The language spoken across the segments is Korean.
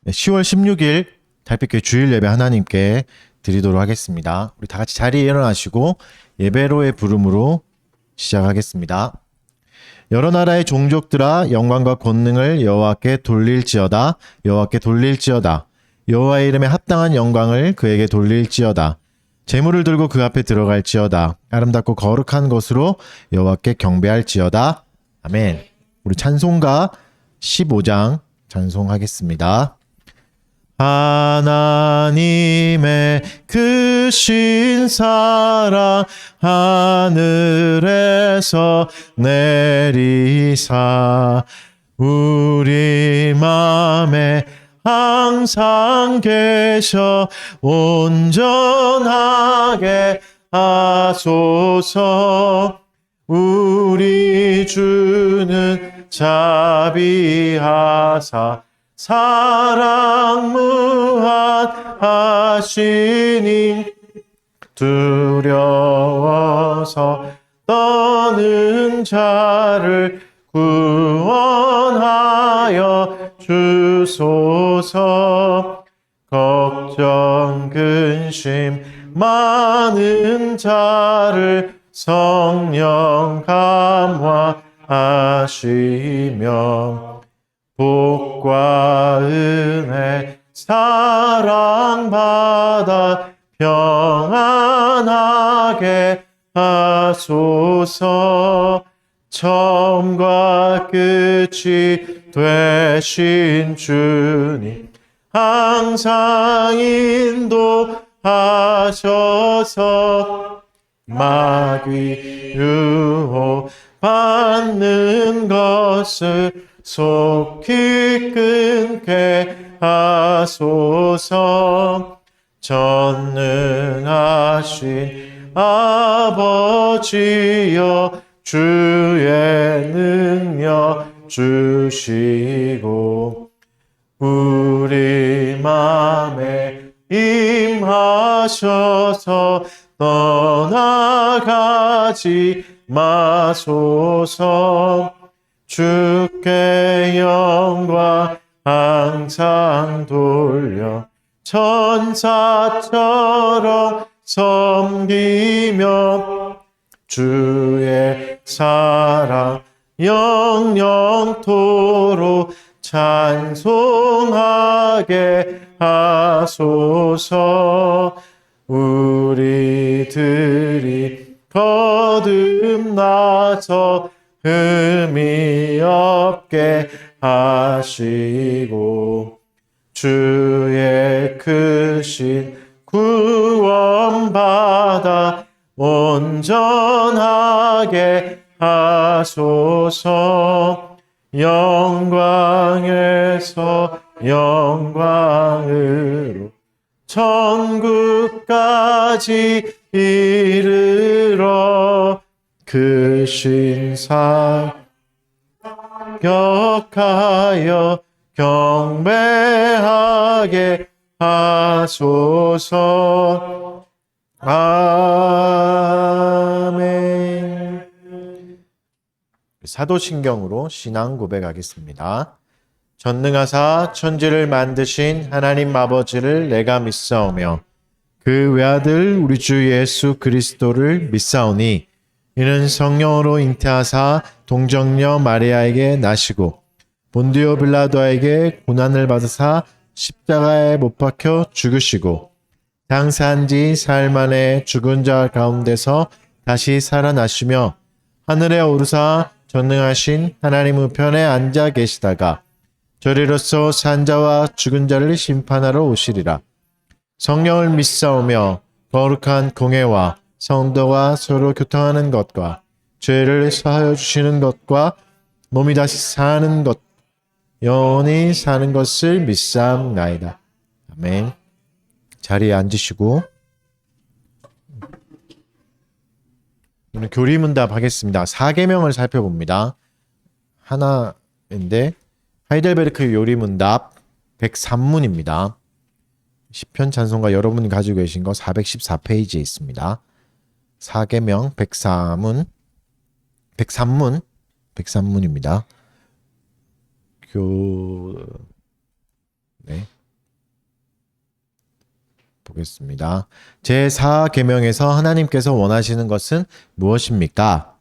10월 16일 달빛교회 주일 예배 하나님께 드리도록 하겠습니다. 우리 다 같이 자리에 일어나시고 예배로의 부름으로 시작하겠습니다. 여러 나라의 종족들아 영광과 권능을 여호와께 돌릴지어다. 여호와께 돌릴지어다. 여호와의 이름에 합당한 영광을 그에게 돌릴지어다. 제물을 들고 그 앞에 들어갈지어다. 아름답고 거룩한 것으로 여호와께 경배할지어다. 아멘. 우리 찬송가 15장 찬송하겠습니다. 하나님의 크신 사랑 하늘에서 내리사 우리 맘에 항상 계셔 온전하게 하소서. 우리 주는 자비하사 사랑 무한하시니 두려워서 떠는 자를 구원하여 주소서. 걱정 근심 많은 자를 성령 감화하시며 복과 은혜 사랑받아 평안하게 하소서. 처음과 끝이 되신 주님 항상 인도하셔서 마귀 유혹 받는 것을 속히 끊게 하소서. 전능하신 아버지여 주의 능력 주시고 우리 맘에 임하셔서 떠나가지 마소서. 주께 영광 항상 돌려 천사처럼 섬기며 주의 사랑 영영토록 찬송하게 하소서. 우리들이 거듭나서 흠이 없게 하시고 주의 크신 구원받아 온전하게 하소서. 영광에서 영광으로 천국까지 이르러 크신 사격하여 경배하게 하소서. 아멘. 사도신경으로 신앙 고백하겠습니다. 전능하사 천지를 만드신 하나님 아버지를 내가 믿사오며 그 외아들 우리 주 예수 그리스도를 믿사오니 이는 성령으로 잉태하사 동정녀 마리아에게 나시고 본디오 빌라도에게 고난을 받으사 십자가에 못 박혀 죽으시고 장사한 지 사흘 만에 죽은 자 가운데서 다시 살아나시며 하늘에 오르사 전능하신 하나님 우편에 앉아 계시다가 저리로서 산 자와 죽은 자를 심판하러 오시리라. 성령을 믿사오며 거룩한 공회와 성도가 서로 교통하는 것과 죄를 사하여 주시는 것과 몸이 다시 사는 것 영원히 사는 것을 믿사옵나이다. 아멘. 자리에 앉으시고 오늘 교리문답 하겠습니다. 4계명을 살펴봅니다. 하나인데 하이델베르크 요리문답 103문입니다. 시편 찬송가 여러분이 가지고 계신 거 414페이지에 있습니다. 4계명 103문입니다. 네. 보겠습니다. 제4계명에서 하나님께서 원하시는 것은 무엇입니까?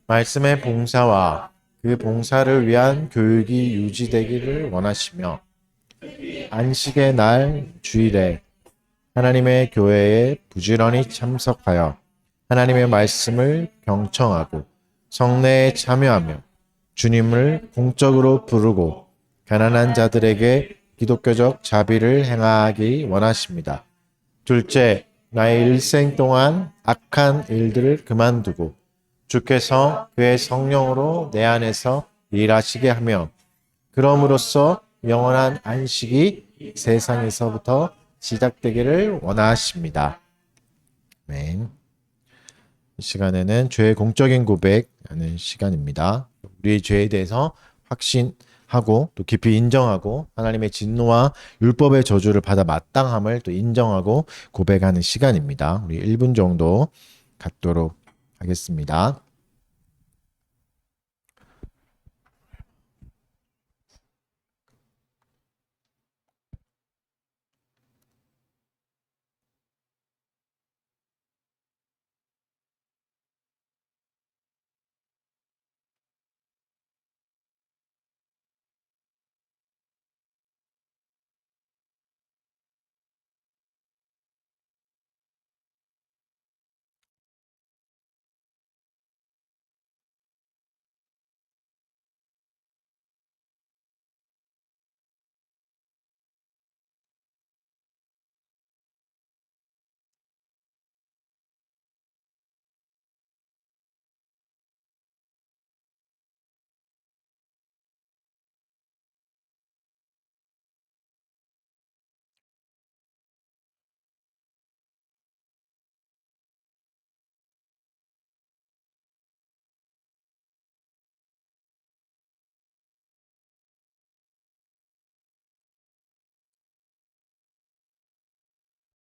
말씀의 봉사와 그 봉사를 위한 교육이 유지되기를 원하시며 안식의 날 주일에 하나님의 교회에 부지런히 참석하여 하나님의 말씀을 경청하고 성례에 참여하며 주님을 공적으로 부르고 가난한 자들에게 기독교적 자비를 행하기 원하십니다. 둘째, 나의 일생 동안 악한 일들을 그만두고 주께서 그의 성령으로 내 안에서 일하시게 하며 그럼으로써 영원한 안식이 세상에서부터 시작되기를 원하십니다. 아멘. 이 시간에는 죄의 공적인 고백하는 시간입니다. 우리의 죄에 대해서 확신하고 또 깊이 인정하고 하나님의 진노와 율법의 저주를 받아 마땅함을 또 인정하고 고백하는 시간입니다. 우리 1분 정도 갖도록 하겠습니다.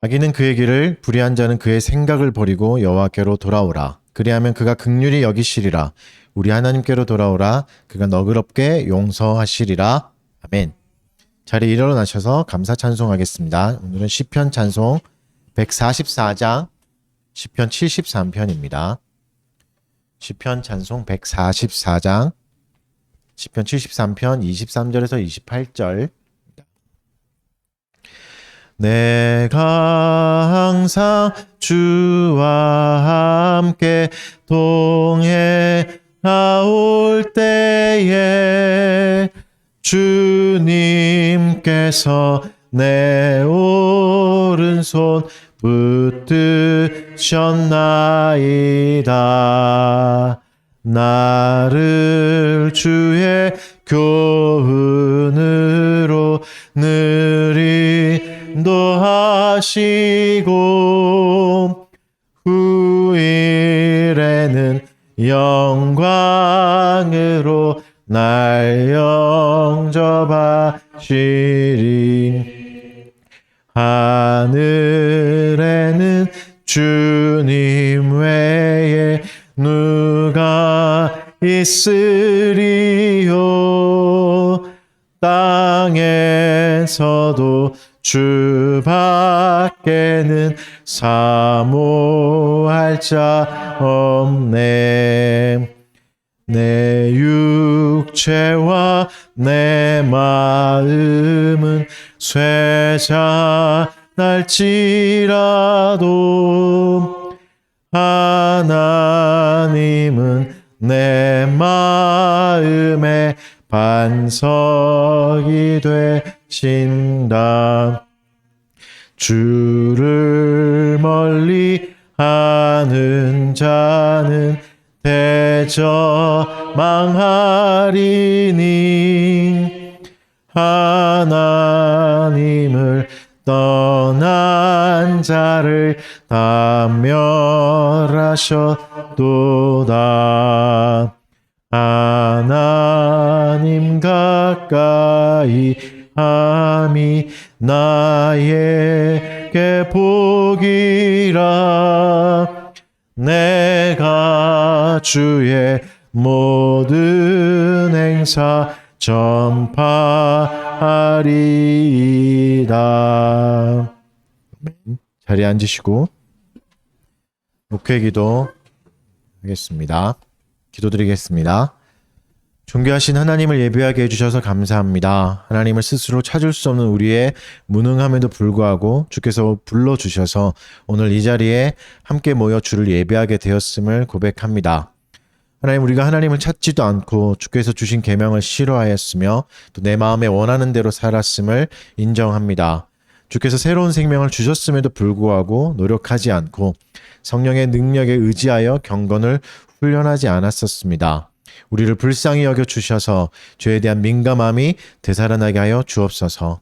악인은 그의 길을 불의한 자는 그의 생각을 버리고 여호와께로 돌아오라. 그리하면 그가 긍휼히 여기시리라. 우리 하나님께로 돌아오라. 그가 너그럽게 용서하시리라. 아멘. 자리에 일어나셔서 감사 찬송하겠습니다. 오늘은 시편 찬송 144장 시편 73편입니다. 시편 찬송 144장 시편 73편 23절에서 28절. 내가 항상 주와 함께 동해 나올 때에 주님께서 내 오른손 붙드셨나이다. 나를 주의 교훈으로 늘 인도하시고 후일에는 영광으로 날 영접하시리. 하늘에는 주님 외에 누가 있으리요. 땅에서도 주 밖에는 사모할 자 없네. 내 육체와 내 마음은 쇠잔할지라도 하나님은 내 마음의 반석이 되신다. 주를 멀리 하는 자는 대저망하리니 하나님을 떠난 자를 다 멸하셨도다. 하나님 가까이 함이 나에게 복이라. 내가 주의 모든 행사 전파하리라. 하리이다. 자리에 앉으시고 목회 기도 하겠습니다. 기도드리겠습니다. 존귀하신 하나님을 예배하게 해주셔서 감사합니다. 하나님을 스스로 찾을 수 없는 우리의 무능함에도 불구하고 주께서 불러주셔서 오늘 이 자리에 함께 모여 주를 예배하게 되었음을 고백합니다. 하나님, 우리가 하나님을 찾지도 않고 주께서 주신 계명을 싫어하였으며 또 내 마음에 원하는 대로 살았음을 인정합니다. 주께서 새로운 생명을 주셨음에도 불구하고 노력하지 않고 성령의 능력에 의지하여 경건을 훈련하지 않았었습니다. 우리를 불쌍히 여겨 주셔서 죄에 대한 민감함이 되살아나게 하여 주옵소서.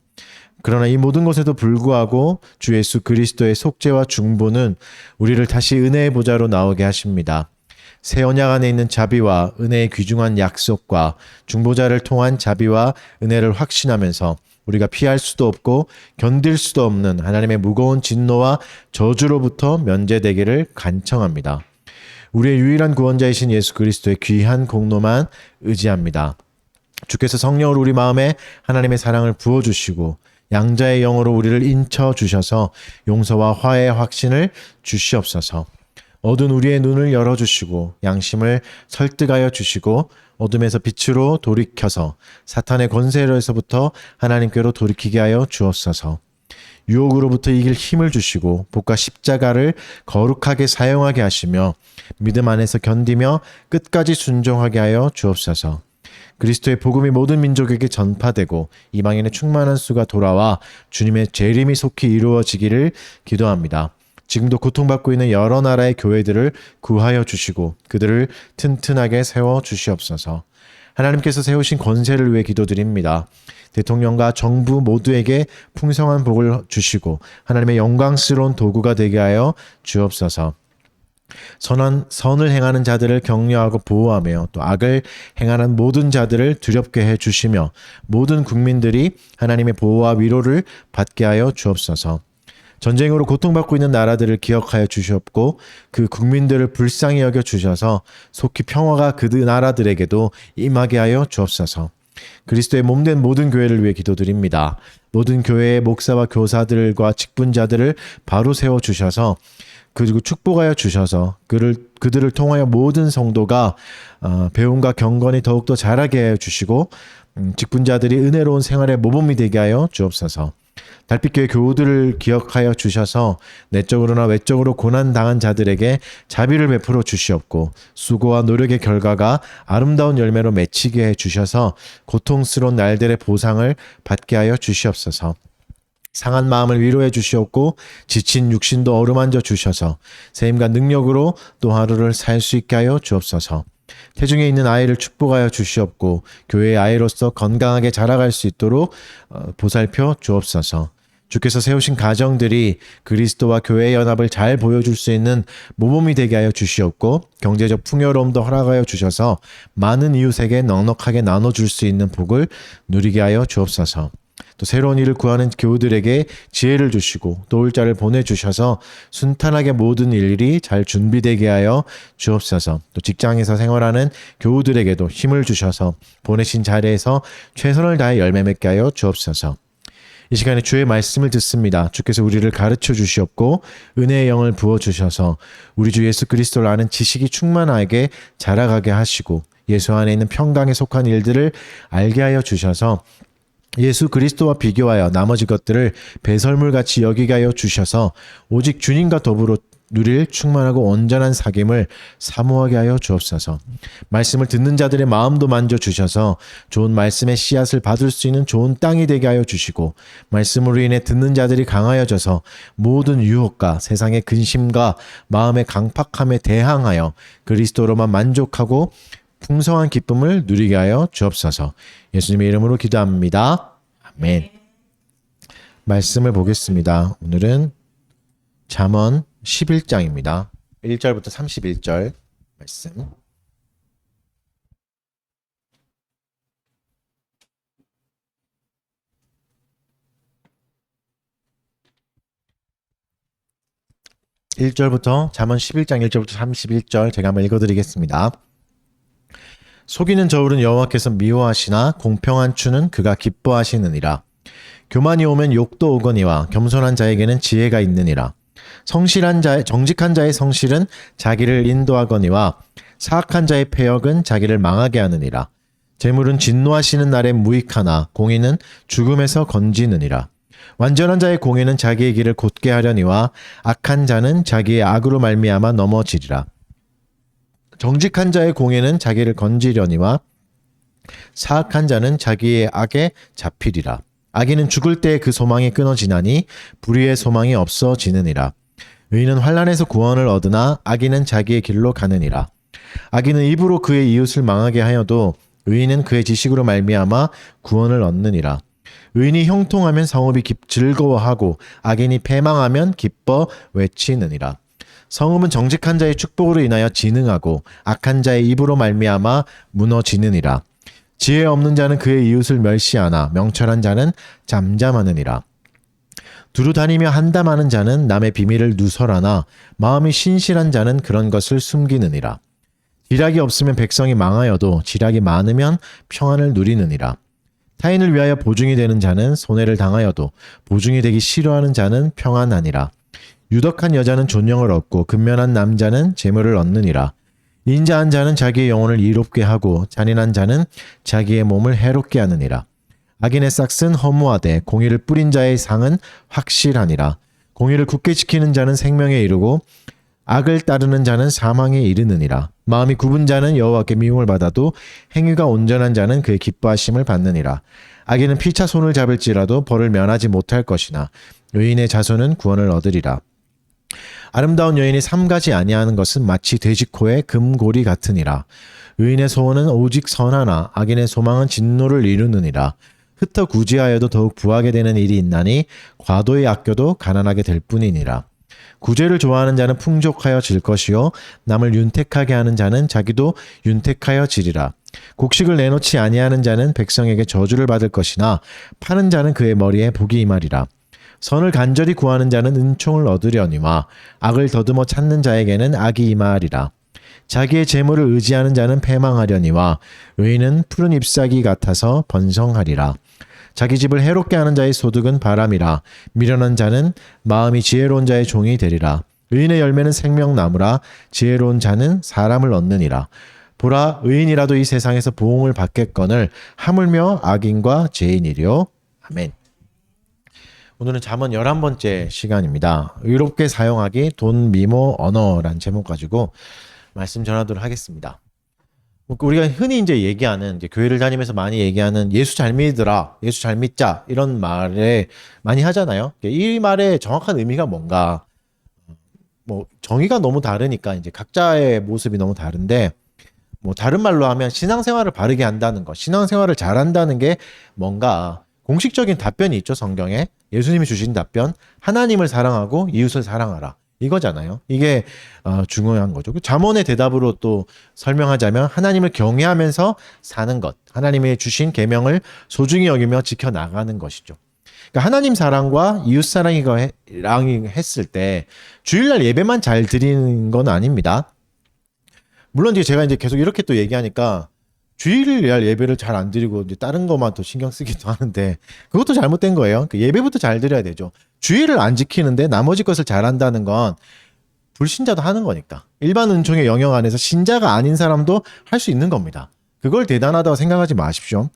그러나 이 모든 것에도 불구하고 주 예수 그리스도의 속죄와 중보는 우리를 다시 은혜의 보좌로 나오게 하십니다. 새 언약 안에 있는 자비와 은혜의 귀중한 약속과 중보자를 통한 자비와 은혜를 확신하면서 우리가 피할 수도 없고 견딜 수도 없는 하나님의 무거운 진노와 저주로부터 면제되기를 간청합니다. 우리의 유일한 구원자이신 예수 그리스도의 귀한 공로만 의지합니다. 주께서 성령으로 우리 마음에 하나님의 사랑을 부어주시고 양자의 영으로 우리를 인쳐주셔서 용서와 화해의 확신을 주시옵소서. 어두운 우리의 눈을 열어주시고 양심을 설득하여 주시고 어둠에서 빛으로 돌이켜서 사탄의 권세로에서부터 하나님께로 돌이키게 하여 주옵소서. 유혹으로부터 이길 힘을 주시고 복과 십자가를 거룩하게 사용하게 하시며 믿음 안에서 견디며 끝까지 순종하게 하여 주옵소서. 그리스도의 복음이 모든 민족에게 전파되고 이방인의 충만한 수가 돌아와 주님의 재림이 속히 이루어지기를 기도합니다. 지금도 고통받고 있는 여러 나라의 교회들을 구하여 주시고 그들을 튼튼하게 세워 주시옵소서. 하나님께서 세우신 권세를 위해 기도드립니다. 대통령과 정부 모두에게 풍성한 복을 주시고 하나님의 영광스러운 도구가 되게 하여 주옵소서. 선을 행하는 자들을 격려하고 보호하며 또 악을 행하는 모든 자들을 두렵게 해 주시며 모든 국민들이 하나님의 보호와 위로를 받게 하여 주옵소서. 전쟁으로 고통받고 있는 나라들을 기억하여 주시옵고 그 국민들을 불쌍히 여겨 주셔서 속히 평화가 그 나라들에게도 임하게 하여 주옵소서. 그리스도의 몸된 모든 교회를 위해 기도드립니다. 모든 교회의 목사와 교사들과 직분자들을 바로 세워 주셔서 그리고 축복하여 주셔서 그들을 통하여 모든 성도가 배움과 경건이 더욱더 자라게 하여 주시고 직분자들이 은혜로운 생활의 모범이 되게 하여 주옵소서. 달빛교회 교우들을 기억하여 주셔서 내적으로나 외적으로 고난당한 자들에게 자비를 베풀어 주시옵고 수고와 노력의 결과가 아름다운 열매로 맺히게 해 주셔서 고통스러운 날들의 보상을 받게 하여 주시옵소서. 상한 마음을 위로해 주시옵고 지친 육신도 어루만져 주셔서 세임과 능력으로 또 하루를 살 수 있게 하여 주옵소서. 태중에 있는 아이를 축복하여 주시옵고 교회의 아이로서 건강하게 자라갈 수 있도록 보살펴 주옵소서. 주께서 세우신 가정들이 그리스도와 교회의 연합을 잘 보여줄 수 있는 모범이 되게 하여 주시옵고 경제적 풍요로움도 허락하여 주셔서 많은 이웃에게 넉넉하게 나눠줄 수 있는 복을 누리게 하여 주옵소서. 또 새로운 일을 구하는 교우들에게 지혜를 주시고 도울 자를 보내주셔서 순탄하게 모든 일이 잘 준비되게 하여 주옵소서. 또 직장에서 생활하는 교우들에게도 힘을 주셔서 보내신 자리에서 최선을 다해 열매 맺게 하여 주옵소서. 이 시간에 주의 말씀을 듣습니다. 주께서 우리를 가르쳐 주시옵고 은혜의 영을 부어주셔서 우리 주 예수 그리스도를 아는 지식이 충만하게 자라가게 하시고 예수 안에 있는 평강에 속한 일들을 알게 하여 주셔서 예수 그리스도와 비교하여 나머지 것들을 배설물같이 여기게 하여 주셔서 오직 주님과 더불어 누릴 충만하고 온전한 사귐을 사모하게 하여 주옵소서. 말씀을 듣는 자들의 마음도 만져주셔서 좋은 말씀의 씨앗을 받을 수 있는 좋은 땅이 되게 하여 주시고 말씀으로 인해 듣는 자들이 강하여져서 모든 유혹과 세상의 근심과 마음의 강팍함에 대항하여 그리스도로만 만족하고 풍성한 기쁨을 누리게 하여 주옵소서. 예수님의 이름으로 기도합니다. 아멘. 말씀을 보겠습니다. 오늘은 잠언 11장입니다. 1절부터 31절 말씀. (1절부터) 잠언 11장 1절부터 31절 제가 한번 읽어드리겠습니다. 속이는 저울은 여호와께서 미워하시나 공평한 추는 그가 기뻐하시느니라. 교만이 오면 욕도 오거니와 겸손한 자에게는 지혜가 있느니라. 정직한 자의 성실은 자기를 인도하거니와 사악한 자의 패역은 자기를 망하게 하느니라. 재물은 진노하시는 날에 무익하나 공의는 죽음에서 건지느니라. 완전한 자의 공의는 자기의 길을 곧게 하려니와 악한 자는 자기의 악으로 말미암아 넘어지리라. 정직한 자의 공의는 자기를 건지려니와 사악한 자는 자기의 악에 잡히리라. 악인은 죽을 때 그 소망이 끊어지나니 불의의 소망이 없어지느니라. 의인은 환난에서 구원을 얻으나 악인은 자기의 길로 가느니라. 악인은 입으로 그의 이웃을 망하게 하여도 의인은 그의 지식으로 말미암아 구원을 얻느니라. 의인이 형통하면 성읍이 즐거워하고 악인이 패망하면 기뻐 외치느니라. 성읍은 정직한 자의 축복으로 인하여 진흥하고 악한 자의 입으로 말미암아 무너지느니라. 지혜 없는 자는 그의 이웃을 멸시하나 명철한 자는 잠잠하느니라. 두루 다니며 한담하는 자는 남의 비밀을 누설하나 마음이 신실한 자는 그런 것을 숨기느니라. 지략이 없으면 백성이 망하여도 지략이 많으면 평안을 누리느니라. 타인을 위하여 보증이 되는 자는 손해를 당하여도 보증이 되기 싫어하는 자는 평안하니라. 유덕한 여자는 존영을 얻고 근면한 남자는 재물을 얻느니라. 인자한 자는 자기의 영혼을 이롭게 하고 잔인한 자는 자기의 몸을 해롭게 하느니라. 악인의 싹은 허무하되 공의를 뿌린 자의 상은 확실하니라. 공의를 굳게 지키는 자는 생명에 이르고 악을 따르는 자는 사망에 이르느니라. 마음이 굽은 자는 여호와께 미움을 받아도 행위가 온전한 자는 그의 기뻐하심을 받느니라. 악인은 피차 손을 잡을지라도 벌을 면하지 못할 것이나 의인의 자손은 구원을 얻으리라. 아름다운 여인이 삼가지 아니하는 것은 마치 돼지코의 금고리 같으니라. 의인의 소원은 오직 선하나 악인의 소망은 진노를 이루느니라. 흩어 구제하여도 더욱 부하게 되는 일이 있나니 과도히 아껴도 가난하게 될 뿐이니라. 구제를 좋아하는 자는 풍족하여 질 것이요 남을 윤택하게 하는 자는 자기도 윤택하여 지리라. 곡식을 내놓지 아니하는 자는 백성에게 저주를 받을 것이나 파는 자는 그의 머리에 복이 임하리라. 선을 간절히 구하는 자는 은총을 얻으려니와 악을 더듬어 찾는 자에게는 악이 임하리라. 자기의 재물을 의지하는 자는 패망하려니와 의인은 푸른 잎사귀 같아서 번성하리라. 자기 집을 해롭게 하는 자의 소득은 바람이라. 미련한 자는 마음이 지혜로운 자의 종이 되리라. 의인의 열매는 생명나무라. 지혜로운 자는 사람을 얻느니라. 보라, 의인이라도 이 세상에서 보응을 받겠거늘 하물며 악인과 죄인이려. 아멘. 오늘은 잠언 11번째 시간입니다. 의롭게 사용하기 돈, 미모, 언어란 제목 가지고 말씀 전하도록 하겠습니다. 우리가 흔히 이제 얘기하는, 이제 교회를 다니면서 많이 얘기하는 예수 잘 믿으라, 예수 잘 믿자, 이런 말에 많이 하잖아요. 이 말의 정확한 의미가 뭔가, 정의가 너무 다르니까 이제 각자의 모습이 너무 다른데, 다른 말로 하면 신앙생활을 바르게 한다는 것, 신앙생활을 잘한다는 게 뭔가 공식적인 답변이 있죠, 성경에. 예수님이 주신 답변, 하나님을 사랑하고 이웃을 사랑하라. 이거잖아요. 이게 중요한 거죠. 잠언의 대답으로 또 설명하자면 하나님을 경외하면서 사는 것, 하나님이 주신 계명을 소중히 여기며 지켜나가는 것이죠. 그러니까 하나님 사랑과 이웃 사랑이 했을 때 주일날 예배만 잘 드리는 건 아닙니다. 물론 제가 계속 이렇게 또 얘기하니까 주일날 예배를 잘 안 드리고 이제 다른 것만 더 신경 쓰기도 하는데 그것도 잘못된 거예요. 예배부터 잘 드려야 되죠. 주일을 안 지키는데 나머지 것을 잘한다는 건 불신자도 하는 거니까. 일반 은총의 영역 안에서 신자가 아닌 사람도 할 수 있는 겁니다. 그걸 대단하다고 생각하지 마십시오.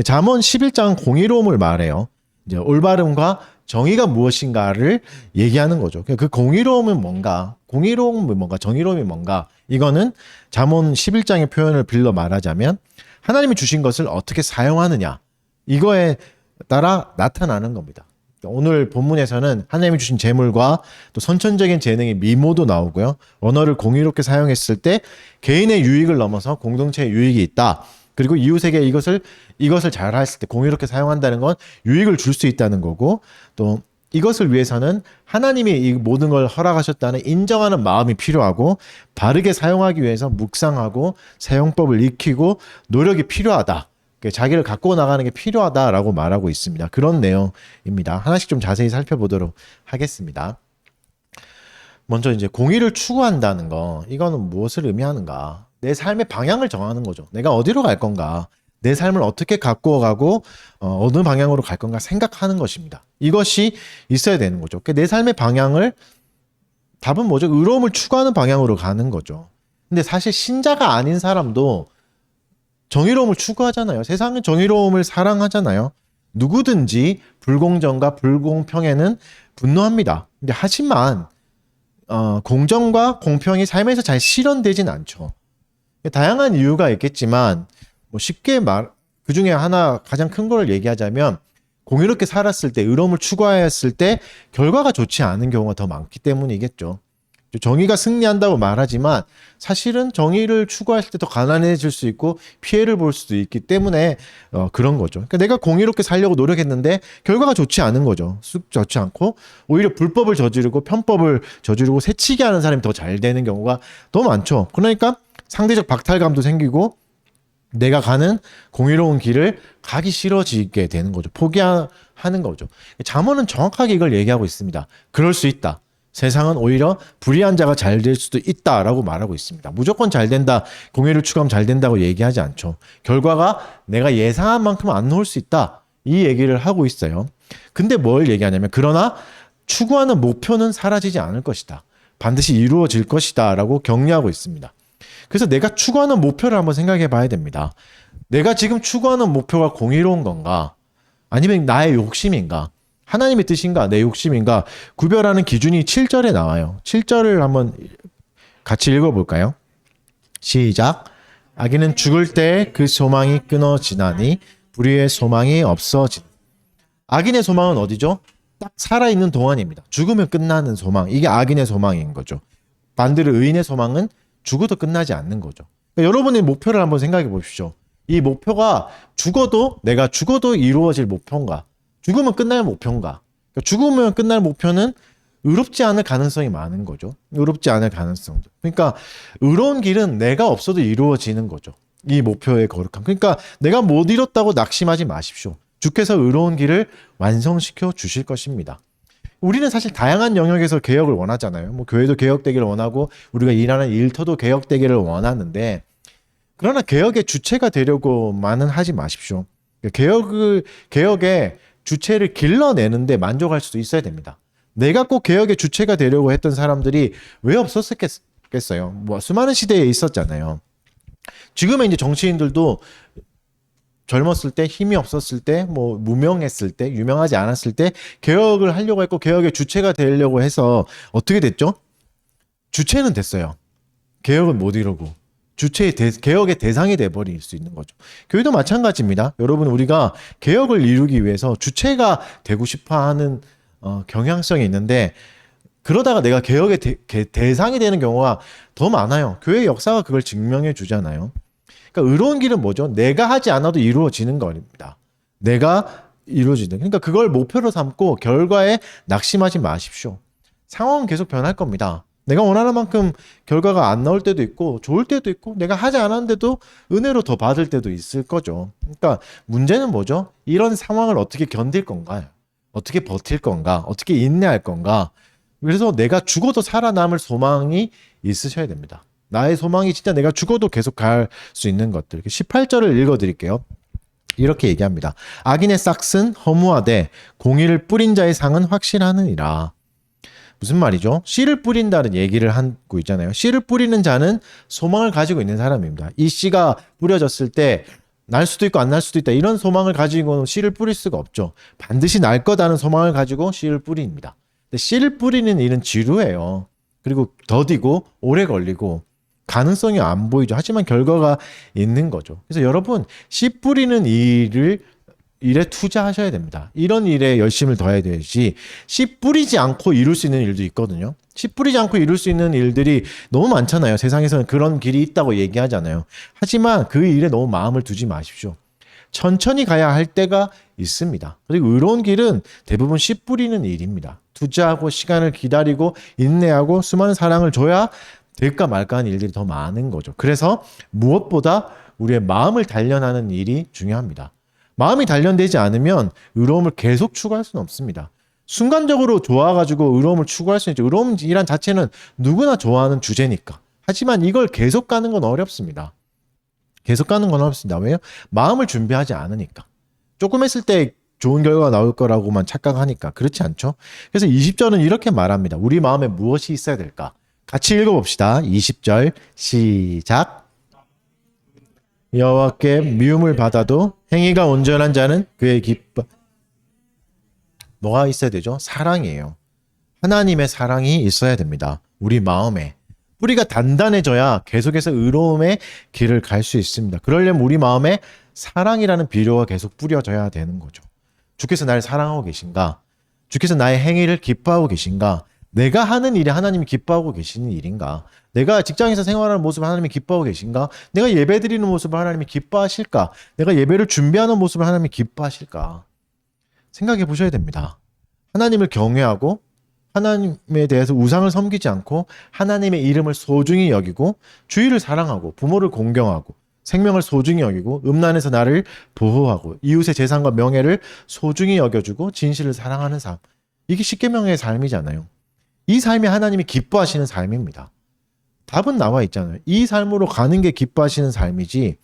잠언 11장 공의로움을 말해요. 이제 올바름과 정의가 무엇인가를 얘기하는 거죠. 그 공의로움은 뭔가, 공의로움은 뭔가, 정의로움이 뭔가, 이거는 잠언 11장의 표현을 빌려 말하자면 하나님이 주신 것을 어떻게 사용하느냐, 이거에 따라 나타나는 겁니다. 오늘 본문에서는 하나님이 주신 재물과 또 선천적인 재능의 미모도 나오고요. 언어를 공의롭게 사용했을 때 개인의 유익을 넘어서 공동체의 유익이 있다. 그리고 이웃에게 이것을 잘 했을 때 공의롭게 사용한다는 건 유익을 줄 수 있다는 거고, 또 이것을 위해서는 하나님이 이 모든 걸 허락하셨다는 인정하는 마음이 필요하고, 바르게 사용하기 위해서 묵상하고 사용법을 익히고 노력이 필요하다. 자기를 갖고 나가는 게 필요하다라고 말하고 있습니다. 그런 내용입니다. 하나씩 좀 자세히 살펴보도록 하겠습니다. 먼저 이제 공의를 추구한다는 거, 이거는 무엇을 의미하는가? 내 삶의 방향을 정하는 거죠. 내가 어디로 갈 건가, 내 삶을 어떻게 가꾸어 가고 어느 방향으로 갈 건가 생각하는 것입니다. 이것이 있어야 되는 거죠. 그러니까 내 삶의 방향을, 답은 뭐죠? 의로움을 추구하는 방향으로 가는 거죠. 근데 사실 신자가 아닌 사람도 정의로움을 추구하잖아요. 세상은 정의로움을 사랑하잖아요. 누구든지 불공정과 불공평에는 분노합니다. 근데 하지만 공정과 공평이 삶에서 잘 실현되진 않죠. 다양한 이유가 있겠지만 뭐 쉽게 그 중에 하나 가장 큰 걸 얘기하자면, 공의롭게 살았을 때, 의로움을 추구하였을 때 결과가 좋지 않은 경우가 더 많기 때문이겠죠. 정의가 승리한다고 말하지만 사실은 정의를 추구할 때 더 가난해질 수 있고 피해를 볼 수도 있기 때문에 그런 거죠. 그러니까 내가 공의롭게 살려고 노력했는데 결과가 좋지 않은 거죠. 쑥 좋지 않고 오히려 불법을 저지르고 편법을 저지르고 새치기 하는 사람이 더 잘 되는 경우가 더 많죠. 그러니까 상대적 박탈감도 생기고 내가 가는 공의로운 길을 가기 싫어지게 되는 거죠. 포기하는 거죠. 잠언은 정확하게 이걸 얘기하고 있습니다. 그럴 수 있다. 세상은 오히려 불의한 자가 잘 될 수도 있다라고 말하고 있습니다. 무조건 잘 된다, 공의를 추구하면 잘 된다고 얘기하지 않죠. 결과가 내가 예상한 만큼 안 나올 수 있다, 이 얘기를 하고 있어요. 근데 뭘 얘기하냐면, 그러나 추구하는 목표는 사라지지 않을 것이다, 반드시 이루어질 것이다 라고 격려하고 있습니다. 그래서 내가 추구하는 목표를 한번 생각해 봐야 됩니다. 내가 지금 추구하는 목표가 공의로운 건가, 아니면 나의 욕심인가, 하나님의 뜻인가, 내 욕심인가 구별하는 기준이 7절에 나와요. 7절을 한번 같이 읽어볼까요? 시작. 악인은 죽을 때 그 소망이 끊어지나니 불의의 소망이 없어진. 악인의 소망은 어디죠? 딱 살아있는 동안입니다. 죽으면 끝나는 소망, 이게 악인의 소망인 거죠. 반대로 의인의 소망은 죽어도 끝나지 않는 거죠. 그러니까 여러분의 목표를 한번 생각해 보십시오. 이 목표가 내가 죽어도 이루어질 목표인가, 죽으면 끝날 목표인가. 그러니까 죽으면 끝날 목표는 의롭지 않을 가능성이 많은 거죠. 의롭지 않을 가능성도. 그러니까 의로운 길은 내가 없어도 이루어지는 거죠. 이 목표의 거룩함. 그러니까 내가 못 이뤘다고 낙심하지 마십시오. 주께서 의로운 길을 완성시켜 주실 것입니다. 우리는 사실 다양한 영역에서 개혁을 원하잖아요. 뭐 교회도 개혁되기를 원하고 우리가 일하는 일터도 개혁되기를 원하는데, 그러나 개혁의 주체가 되려고만은 하지 마십시오. 개혁의 주체를 길러내는데 만족할 수도 있어야 됩니다. 내가 꼭 개혁의 주체가 되려고 했던 사람들이 왜 없었겠어요? 뭐 수많은 시대에 있었잖아요. 지금의 이제 정치인들도 젊었을 때, 힘이 없었을 때, 뭐 무명했을 때, 유명하지 않았을 때 개혁을 하려고 했고 개혁의 주체가 되려고 해서 어떻게 됐죠? 주체는 됐어요. 개혁은 못 이루고 개혁의 대상이 돼버릴 수 있는 거죠. 교회도 마찬가지입니다. 여러분, 우리가 개혁을 이루기 위해서 주체가 되고 싶어하는 경향성이 있는데, 그러다가 내가 개혁의 대상이 되는 경우가 더 많아요. 교회의 역사가 그걸 증명해 주잖아요. 그러니까 의로운 길은 뭐죠? 내가 하지 않아도 이루어지는 겁니다. 내가 이루어지는. 그러니까 그걸 목표로 삼고 결과에 낙심하지 마십시오. 상황은 계속 변할 겁니다. 내가 원하는 만큼 결과가 안 나올 때도 있고 좋을 때도 있고 내가 하지 않았는데도 은혜로 더 받을 때도 있을 거죠. 그러니까 문제는 뭐죠? 이런 상황을 어떻게 견딜 건가요? 어떻게 버틸 건가? 어떻게 인내할 건가? 그래서 내가 죽어도 살아남을 소망이 있으셔야 됩니다. 나의 소망이 진짜 내가 죽어도 계속 갈 수 있는 것들. 18절을 읽어드릴게요. 이렇게 얘기합니다. 악인의 싹은 허무하되 공의를 뿌린 자의 상은 확실하느니라. 무슨 말이죠? 씨를 뿌린다는 얘기를 하고 있잖아요. 씨를 뿌리는 자는 소망을 가지고 있는 사람입니다. 이 씨가 뿌려졌을 때 날 수도 있고 안 날 수도 있다, 이런 소망을 가지고 씨를 뿌릴 수가 없죠. 반드시 날 거다는 소망을 가지고 씨를 뿌립니다. 근데 씨를 뿌리는 일은 지루해요. 그리고 더디고 오래 걸리고 가능성이 안 보이죠. 하지만 결과가 있는 거죠. 그래서 여러분, 씨 뿌리는 일에 투자하셔야 됩니다. 이런 일에 열심을 더해야 되지, 씨 뿌리지 않고 이룰 수 있는 일도 있거든요. 씨 뿌리지 않고 이룰 수 있는 일들이 너무 많잖아요. 세상에서는 그런 길이 있다고 얘기하잖아요. 하지만 그 일에 너무 마음을 두지 마십시오. 천천히 가야 할 때가 있습니다. 그리고 의로운 길은 대부분 씨 뿌리는 일입니다. 투자하고 시간을 기다리고 인내하고 수많은 사랑을 줘야 될까 말까 하는 일들이 더 많은 거죠. 그래서 무엇보다 우리의 마음을 단련하는 일이 중요합니다. 마음이 단련되지 않으면 의로움을 계속 추구할 수는 없습니다. 순간적으로 좋아가지고 의로움을 추구할 수 있죠. 의로움이란 자체는 누구나 좋아하는 주제니까. 하지만 이걸 계속 가는 건 어렵습니다. 계속 가는 건 어렵습니다. 왜요? 마음을 준비하지 않으니까. 조금 했을 때 좋은 결과가 나올 거라고만 착각하니까. 그렇지 않죠? 그래서 20절은 이렇게 말합니다. 우리 마음에 무엇이 있어야 될까? 같이 읽어봅시다. 20절 시작. 여호와께 미움을 받아도 행위가 온전한 자는 그의 기뻐. 뭐가 있어야 되죠? 사랑이에요. 하나님의 사랑이 있어야 됩니다. 우리 마음에. 뿌리가 단단해져야 계속해서 의로움의 길을 갈 수 있습니다. 그러려면 우리 마음에 사랑이라는 비료가 계속 뿌려져야 되는 거죠. 주께서 나를 사랑하고 계신가? 주께서 나의 행위를 기뻐하고 계신가? 내가 하는 일이 하나님이 기뻐하고 계시는 일인가? 내가 직장에서 생활하는 모습을 하나님이 기뻐하고 계신가? 내가 예배 드리는 모습을 하나님이 기뻐하실까? 내가 예배를 준비하는 모습을 하나님이 기뻐하실까? 생각해 보셔야 됩니다. 하나님을 경외하고 하나님에 대해서 우상을 섬기지 않고 하나님의 이름을 소중히 여기고 주위를 사랑하고 부모를 공경하고 생명을 소중히 여기고 음란에서 나를 보호하고 이웃의 재산과 명예를 소중히 여겨주고 진실을 사랑하는 삶. 이게 십계명의 삶이잖아요. 이 삶이 하나님이 기뻐하시는 삶입니다. 답은 나와 있잖아요. 이 삶으로 가는 게 기뻐하시는 삶이지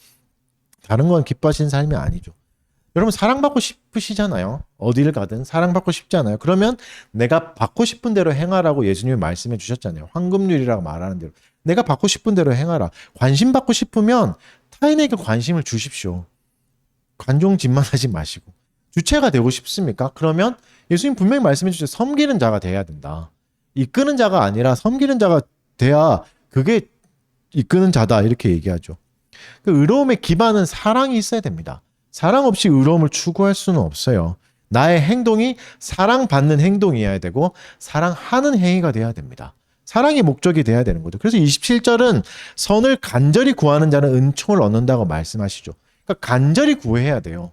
다른 건 기뻐하시는 삶이 아니죠. 여러분 사랑받고 싶으시잖아요. 어디를 가든 사랑받고 싶잖아요. 그러면 내가 받고 싶은 대로 행하라고 예수님이 말씀해 주셨잖아요. 황금률이라고 말하는 대로. 내가 받고 싶은 대로 행하라. 관심 받고 싶으면 타인에게 관심을 주십시오. 관종짓만하지 마시고. 주체가 되고 싶습니까? 그러면 예수님 분명히 말씀해 주셨어요. 섬기는 자가 돼야 된다. 이끄는 자가 아니라 섬기는 자가 돼야 그게 이끄는 자다 이렇게 얘기하죠. 그 의로움의 기반은 사랑이 있어야 됩니다. 사랑 없이 의로움을 추구할 수는 없어요. 나의 행동이 사랑받는 행동이어야 되고 사랑하는 행위가 돼야 됩니다. 사랑이 목적이 돼야 되는 거죠. 그래서 27절은 선을 간절히 구하는 자는 은총을 얻는다고 말씀하시죠. 그러니까 간절히 구해야 돼요.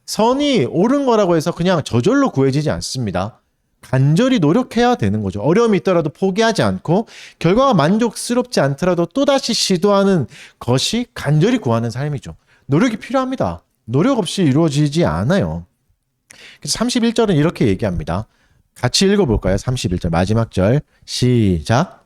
선이 옳은 거라고 해서 그냥 저절로 구해지지 않습니다. 간절히 노력해야 되는 거죠. 어려움이 있더라도 포기하지 않고 결과가 만족스럽지 않더라도 또다시 시도하는 것이 간절히 구하는 삶이죠. 노력이 필요합니다. 노력 없이 이루어지지 않아요. 그래서 31절은 이렇게 얘기합니다. 같이 읽어볼까요? 31절 마지막 절 시작.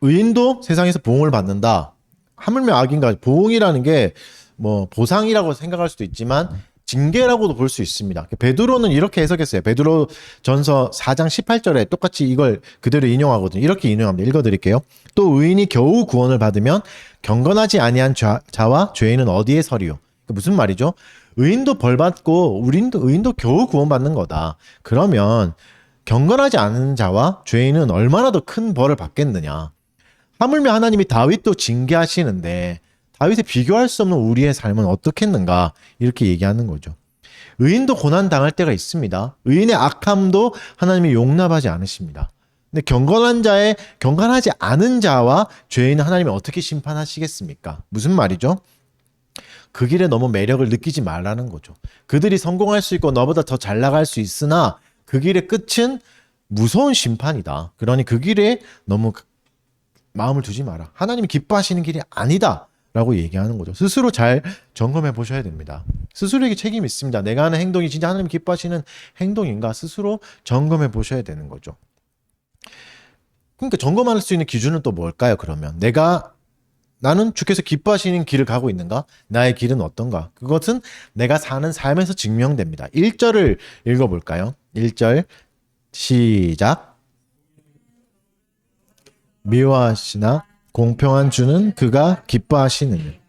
의인도 세상에서 보응을 받는다. 하물며 악인가? 보응이라는 게 뭐 보상이라고 생각할 수도 있지만 징계라고도 볼 수 있습니다. 베드로는 이렇게 해석했어요. 베드로 전서 4장 18절에 똑같이 이걸 그대로 인용하거든요. 이렇게 인용합니다. 읽어드릴게요. 또 의인이 겨우 구원을 받으면 경건하지 아니한 자와 죄인은 어디에 서리요? 무슨 말이죠? 의인도 벌 받고 의인도 겨우 구원받는 거다. 그러면 경건하지 않은 자와 죄인은 얼마나 더 큰 벌을 받겠느냐? 하물며 하나님이 다윗도 징계하시는데 다윗에 비교할 수 없는 우리의 삶은 어떻겠는가 이렇게 얘기하는 거죠. 의인도 고난 당할 때가 있습니다. 의인의 악함도 하나님이 용납하지 않으십니다. 근데 경건하지 않은 자와 죄인은 하나님이 어떻게 심판하시겠습니까? 무슨 말이죠? 그 길에 너무 매력을 느끼지 말라는 거죠. 그들이 성공할 수 있고 너보다 더 잘 나갈 수 있으나 그 길의 끝은 무서운 심판이다. 그러니 그 길에 너무 마음을 두지 마라. 하나님이 기뻐하시는 길이 아니다. 라고 얘기하는 거죠. 스스로 잘 점검해 보셔야 됩니다. 스스로에게 책임이 있습니다. 내가 하는 행동이 진짜 하나님 기뻐하시는 행동인가 스스로 점검해 보셔야 되는 거죠. 그러니까 점검할 수 있는 기준은 또 뭘까요? 그러면 나는 주께서 기뻐하시는 길을 가고 있는가? 나의 길은 어떤가? 그것은 내가 사는 삶에서 증명됩니다. 1절을 읽어볼까요? 1절 시작. 미워하시나 공평한 주는 그가 기뻐하시느니.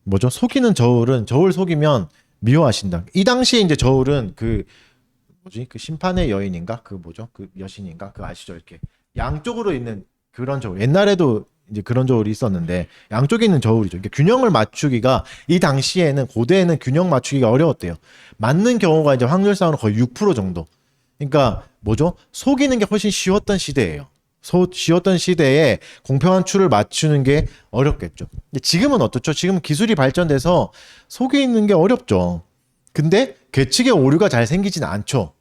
뭐죠? 속이는 저울 속이면 미워하신다. 이 당시에 이제 저울은 그 심판의 여인인가? 그 여신인가? 그 아시죠? 이렇게 양쪽으로 있는 그런 저울. 옛날에도 이제 그런 저울이 있었는데 양쪽에 있는 저울이죠. 그러니까 균형을 맞추기가 이 당시에는 고대에는 균형 맞추기가 어려웠대요. 맞는 경우가 이제 확률상으로 거의 6% 정도. 그러니까 속이는 게 훨씬 쉬웠던 시대예요. 쉬웠던 시대에 공평한 추를 맞추는 게 어렵겠죠. 근데 지금은 어떻죠? 지금 기술이 발전돼서 속이는 게 어렵죠. 근데 계측의 오류가 잘 생기진 않죠.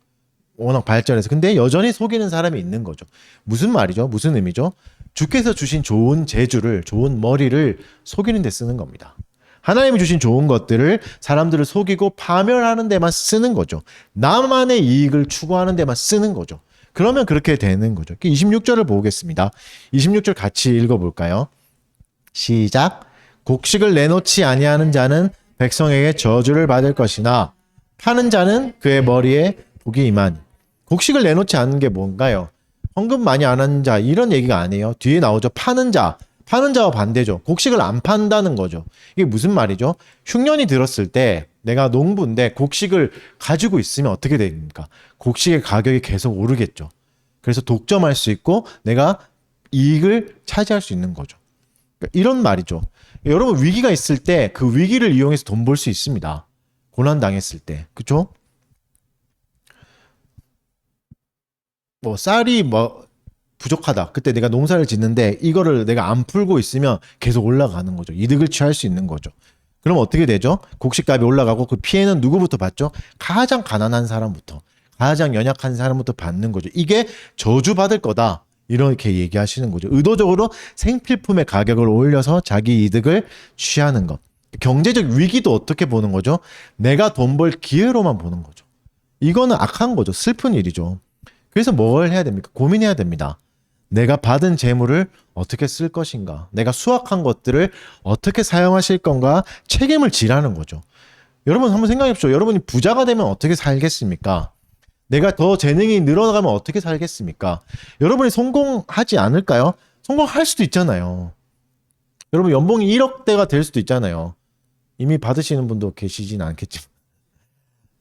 워낙 발전해서. 근데 여전히 속이는 사람이 있는 거죠. 무슨 말이죠? 무슨 의미죠? 주께서 주신 좋은 재주를, 좋은 머리를 속이는 데 쓰는 겁니다. 하나님이 주신 좋은 것들을 사람들을 속이고 파멸하는 데만 쓰는 거죠. 나만의 이익을 추구하는 데만 쓰는 거죠. 그러면 그렇게 되는 거죠. 26절을 보겠습니다. 26절 같이 읽어볼까요? 시작. 곡식을 내놓지 아니하는 자는 백성에게 저주를 받을 것이나 파는 자는 그의 머리에 복이 임하니. 곡식을 내놓지 않는 게 뭔가요? 헌금 많이 안 하는 자 이런 얘기가 아니에요. 뒤에 나오죠. 파는 자. 파는 자와 반대죠. 곡식을 안 판다는 거죠. 이게 무슨 말이죠? 흉년이 들었을 때 내가 농부인데 곡식을 가지고 있으면 어떻게 됩니까? 곡식의 가격이 계속 오르겠죠. 그래서 독점할 수 있고 내가 이익을 차지할 수 있는 거죠. 그러니까 이런 말이죠. 여러분 위기가 있을 때 그 위기를 이용해서 돈 벌 수 있습니다. 고난 당했을 때. 그렇죠? 뭐 쌀이 뭐 부족하다. 그때 내가 농사를 짓는데 이거를 내가 안 풀고 있으면 계속 올라가는 거죠. 이득을 취할 수 있는 거죠. 그럼 어떻게 되죠? 곡식값이 올라가고 그 피해는 누구부터 받죠? 가장 가난한 사람부터, 가장 연약한 사람부터 받는 거죠. 이게 저주받을 거다. 이렇게 얘기하시는 거죠. 의도적으로 생필품의 가격을 올려서 자기 이득을 취하는 것. 경제적 위기도 어떻게 보는 거죠? 내가 돈 벌 기회로만 보는 거죠. 이거는 악한 거죠. 슬픈 일이죠. 그래서 뭘 해야 됩니까? 고민해야 됩니다. 내가 받은 재물을 어떻게 쓸 것인가? 내가 수확한 것들을 어떻게 사용하실 건가? 책임을 지라는 거죠. 여러분 한번 생각해 보십시오. 여러분이 부자가 되면 어떻게 살겠습니까? 내가 더 재능이 늘어나가면 어떻게 살겠습니까? 여러분이 성공하지 않을까요? 성공할 수도 있잖아요. 여러분 연봉이 1억대가 될 수도 있잖아요. 이미 받으시는 분도 계시진 않겠지만.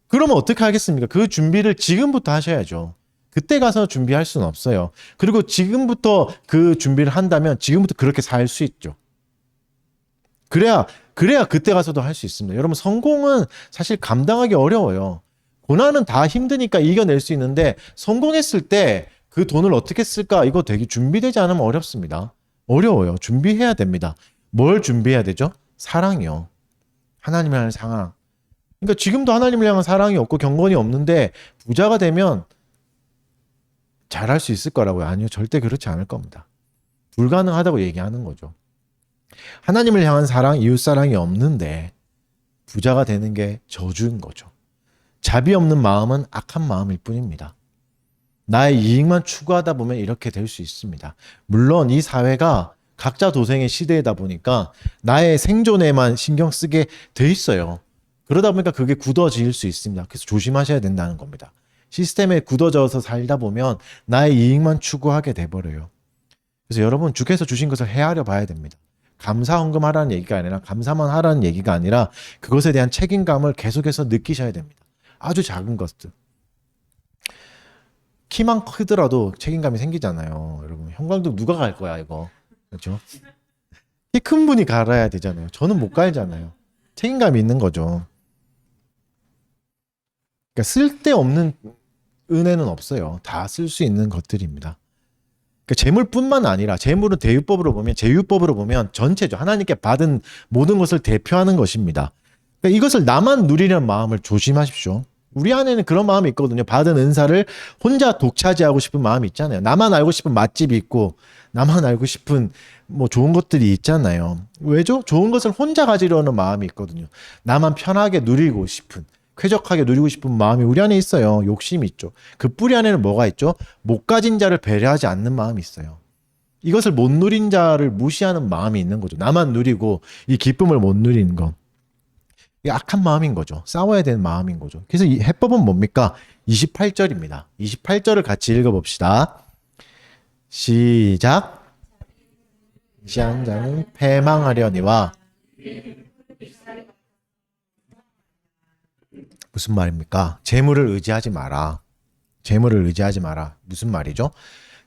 그러면 어떻게 하겠습니까? 그 준비를 지금부터 하셔야죠. 그때 가서 준비할 수는 없어요. 그리고 지금부터 그 준비를 한다면 지금부터 그렇게 살 수 있죠. 그래야 그때 가서도 할 수 있습니다. 여러분 성공은 사실 감당하기 어려워요. 고난은 다 힘드니까 이겨낼 수 있는데 성공했을 때 그 돈을 어떻게 쓸까? 이거 되게 준비되지 않으면 어렵습니다. 어려워요. 준비해야 됩니다. 뭘 준비해야 되죠? 사랑이요. 하나님을 향한 사랑. 그러니까 지금도 하나님을 향한 사랑이 없고 경건이 없는데 부자가 되면 잘할 수 있을 거라고요? 아니요. 절대 그렇지 않을 겁니다. 불가능하다고 얘기하는 거죠. 하나님을 향한 사랑, 이웃사랑이 없는데 부자가 되는 게 저주인 거죠. 자비 없는 마음은 악한 마음일 뿐입니다. 나의 이익만 추구하다 보면 이렇게 될 수 있습니다. 물론 이 사회가 각자 도생의 시대이다 보니까 나의 생존에만 신경 쓰게 돼 있어요. 그러다 보니까 그게 굳어질 수 있습니다. 그래서 조심하셔야 된다는 겁니다. 시스템에 굳어져서 살다 보면 나의 이익만 추구하게 돼버려요. 그래서 여러분 주께서 주신 것을 헤아려 봐야 됩니다. 감사 헌금하라는 얘기가 아니라 감사만 하라는 얘기가 아니라 그것에 대한 책임감을 계속해서 느끼셔야 됩니다. 아주 작은 것들. 키만 크더라도 책임감이 생기잖아요. 여러분 형광등 누가 갈 거야 이거. 그렇죠? 키 큰 분이 갈아야 되잖아요. 저는 못 갈잖아요. 책임감이 있는 거죠. 그러니까 쓸데없는 은혜는 없어요. 다 쓸 수 있는 것들입니다. 그러니까 재물뿐만 아니라 재물은 제율법으로 보면 전체죠. 하나님께 받은 모든 것을 대표하는 것입니다. 그러니까 이것을 나만 누리려는 마음을 조심하십시오. 우리 안에는 그런 마음이 있거든요. 받은 은사를 혼자 독차지하고 싶은 마음이 있잖아요. 나만 알고 싶은 맛집이 있고 나만 알고 싶은 뭐 좋은 것들이 있잖아요. 왜죠? 좋은 것을 혼자 가지려는 마음이 있거든요. 나만 편하게 누리고 싶은, 쾌적하게 누리고 싶은 마음이 우리 안에 있어요. 욕심이 있죠. 그 뿌리 안에는 뭐가 있죠? 못 가진 자를 배려하지 않는 마음이 있어요. 이것을 못 누린 자를 무시하는 마음이 있는 거죠. 나만 누리고 이 기쁨을 못 누리는 것. 이게 악한 마음인 거죠. 싸워야 되는 마음인 거죠. 그래서 이 해법은 뭡니까? 28절입니다. 28절을 같이 읽어봅시다. 시작. 지한 자는 패망하려니와. 무슨 말입니까? 재물을 의지하지 마라. 재물을 의지하지 마라. 무슨 말이죠?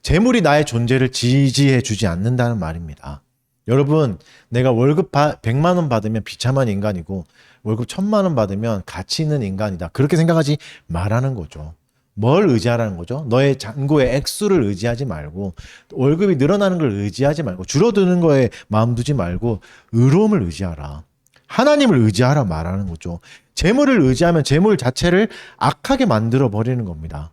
재물이 나의 존재를 지지해 주지 않는다는 말입니다. 여러분, 내가 월급 100만 원 받으면 비참한 인간이고 월급 1000만 원 받으면 가치 있는 인간이다. 그렇게 생각하지 말라는 거죠. 뭘 의지하라는 거죠? 너의 잔고의 액수를 의지하지 말고 월급이 늘어나는 걸 의지하지 말고 줄어드는 거에 마음 두지 말고 의로움을 의지하라. 하나님을 의지하라 말하는 거죠. 재물을 의지하면 재물 자체를 악하게 만들어 버리는 겁니다.